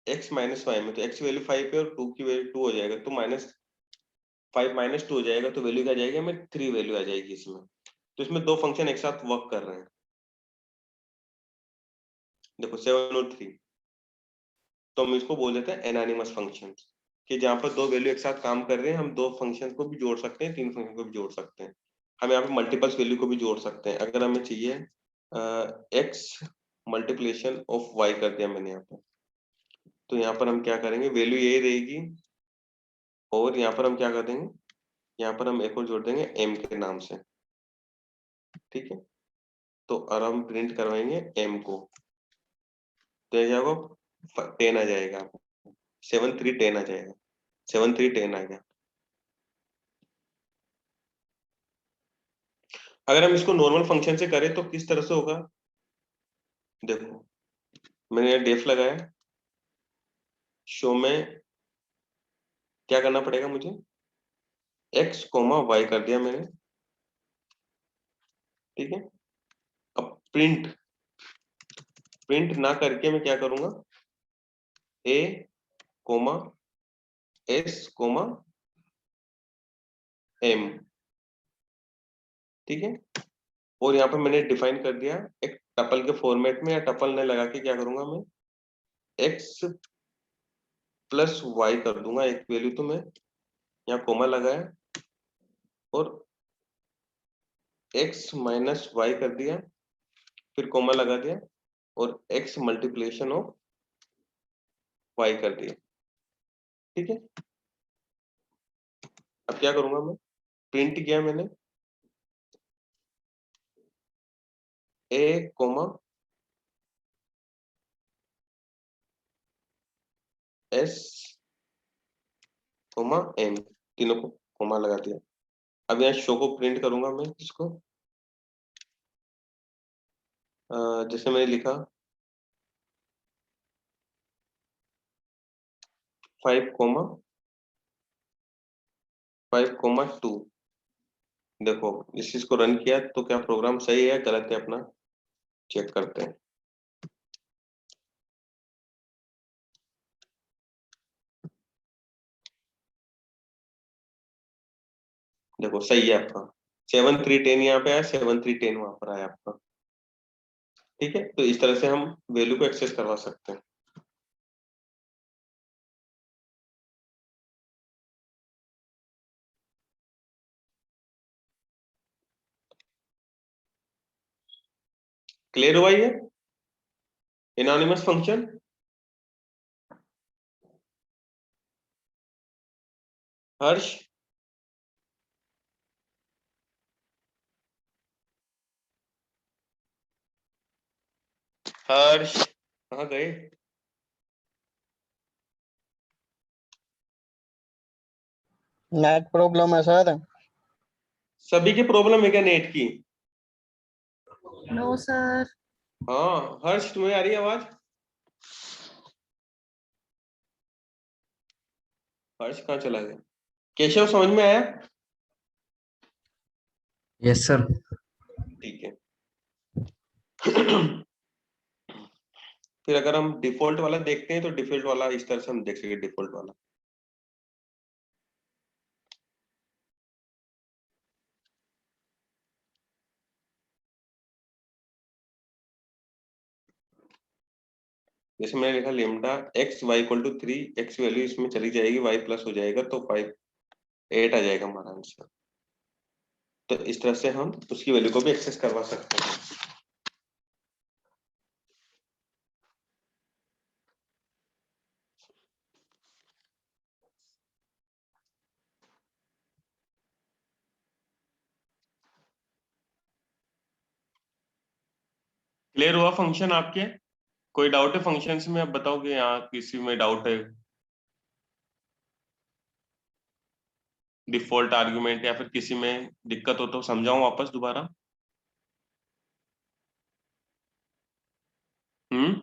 S1: x माइनस वाई में, तो x की वैल्यू 5 है और 2 की वैल्यू 2 हो जाएगा, तो -5 माइनस 2 हो जाएगा, तो वैल्यू क्या आ जाएगी हमें 3 वैल्यू आ जाएगी इसमें। तो इसमें दो फंक्शन एक साथ वर्क कर रहे हैं, देखो 7 और 3, तो हम इसको बोल देते हैं एनानिमस फंक्शन, कि जहाँ पर दो वैल्यू एक साथ काम कर रहे हैं, हम दो फंक्शन को भी जोड़ सकते हैं, तीन फंक्शन को भी जोड़ सकते हैं, हम यहाँ पे मल्टीपल्स वैल्यू को भी जोड़ सकते हैं। अगर हमें चाहिए x मल्टीप्लिकेशन ऑफ y कर दिया मैंने यहाँ पर, तो यहाँ पर हम क्या करेंगे, वैल्यू यही रहेगी, और यहाँ पर हम क्या कर देंगे, यहाँ पर हम एक और जोड़ देंगे m के नाम से, ठीक है। तो और हम प्रिंट करवाएंगे m को, तो ये जाएगा 10 आ जाएगा, 7 3 10 आ जाएगा, 7 3 10 आ गया। अगर हम इसको नॉर्मल फंक्शन से करें तो किस तरह से होगा, देखो मैंने डेफ लगाया, शो में क्या करना पड़ेगा मुझे, x कोमा y कर दिया मैंने, ठीक है। अब प्रिंट प्रिंट ना करके मैं क्या करूंगा, a comma s comma m, ठीक है। और यहाँ पर मैंने डिफाइन कर दिया एक टपल के फॉर्मेट में, या टपल ने लगा के क्या करूंगा मैं, x प्लस y कर दूंगा एक वैल्यू, तो मैं यहाँ कोमा लगाया और x माइनस वाई कर दिया, फिर कोमा लगा दिया, और x मल्टीप्लिकेशन ऑफ y कर दिया, ठीक है। अब क्या करूंगा मैं, प्रिंट किया मैंने a comma s comma m, तीनों को कोमा लगा दिया। अब यहाँ शो को प्रिंट करूंगा मैं इसको, जैसे मैंने लिखा 5,5,2। देखो इस चीज को रन किया तो क्या प्रोग्राम सही है गलत है, अपना चेक करते हैं। देखो सही है आपका, 7 3 10 यहाँ पे आया, 7 3 10 वहां पर आया आपका, ठीक है। तो इस तरह से हम वैल्यू को एक्सेस करवा सकते हैं। क्लियर हुआ ये एनोनिमस फंक्शन? हर्ष, हर्ष कहाँ गए?
S4: नेट प्रॉब्लम है सर।
S1: सभी की प्रॉब्लम है क्या नेट की?
S3: No sir.
S1: हाँ हर्ष, तुम्हें आ रही है आवाज? हर्ष कहाँ चला गया? केशव समझ में आया?
S5: Yes sir.
S1: ठीक है। फिर अगर हम डिफॉल्ट वाला देखते हैं तो डिफॉल्ट वाला इस तरह से हम देख सके, डिफॉल्ट वाला जैसे मैंने लिखा lambda x y equal to 3, x value इसमें चली जाएगी, वाई प्लस हो जाएगा, तो 5 8 आ जाएगा हमारा आंसर। तो इस तरह से हम उसकी वैल्यू को भी एक्सेस करवा सकते हैं। क्लियर हुआ फंक्शन आपके? कोई डाउट है फंक्शंस में? आप बताओ कि यहाँ किसी में डाउट है, डिफॉल्ट आर्गुमेंट या फिर किसी में दिक्कत हो तो समझाऊं वापस दोबारा? हम्म,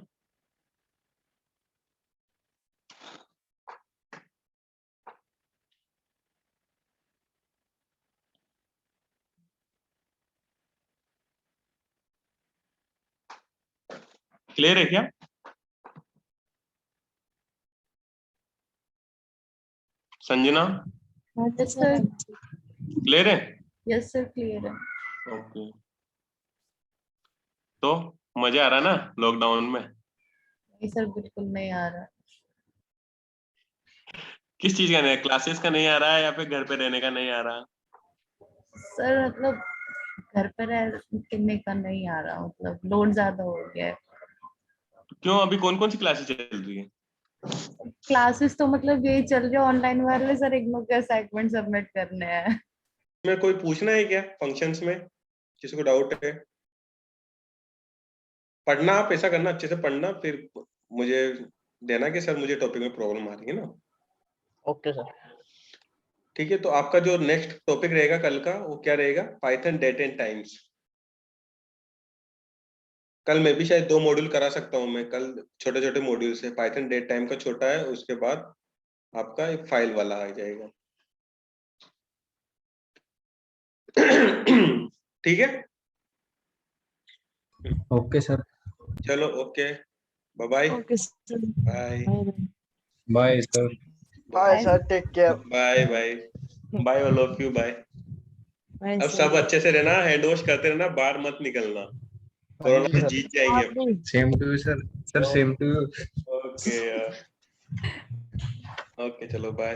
S1: क्लियर है क्या? संजना
S3: यस सर,
S1: क्लियर है?
S3: यस सर, क्लियर है।
S1: ओके, तो मजा आ रहा ना लॉकडाउन में?
S3: नहीं सर, बिल्कुल नहीं आ रहा।
S1: किस चीज का नहीं, क्लासेस का नहीं आ रहा है या फिर घर पे रहने का नहीं आ रहा?
S3: सर मतलब घर पे रहने का नहीं आ रहा, मतलब लोड ज्यादा हो गया है।
S1: क्यों, अभी कौन कौन सी क्लासेस चल रही है?
S3: क्लासेस तो मतलब यही चल रहे ऑनलाइन वाले सर, इग्नू के असाइनमेंट सबमिट करने हैं।
S1: इसमें कोई पूछना है क्या फंक्शंस में, किसी को डाउट है? पढ़ना, आप ऐसा करना अच्छे से पढ़ना, फिर मुझे देना कि सर मुझे टॉपिक में प्रॉब्लम आ रही है ना।
S2: Okay sir.
S1: ठीक है, तो आपका जो नेक्स्ट टॉपिक रहेगा कल का, वो क्या रहेगा? Python date and times. कल मैं भी शायद 2 मॉड्यूल करा सकता हूँ मैं कल, छोटे छोटे मॉड्यूल से। पाइथन डेट टाइम का छोटा है, उसके बाद आपका एक फाइल वाला आ जाएगा। ठीक है,
S5: ओके सर।
S1: चलो okay, bye bye.
S3: Okay sir,
S1: bye
S5: bye sir.
S4: Bye sir, take care.
S1: Bye bye bye all of you, bye. अब सब अच्छे से रहना, हैंड वॉश करते रहना, बाहर मत निकलना, कोरोना से जीत जाएंगे अपन।
S5: Same to you sir. Sir same to you.
S1: Okay okay, चलो बाय।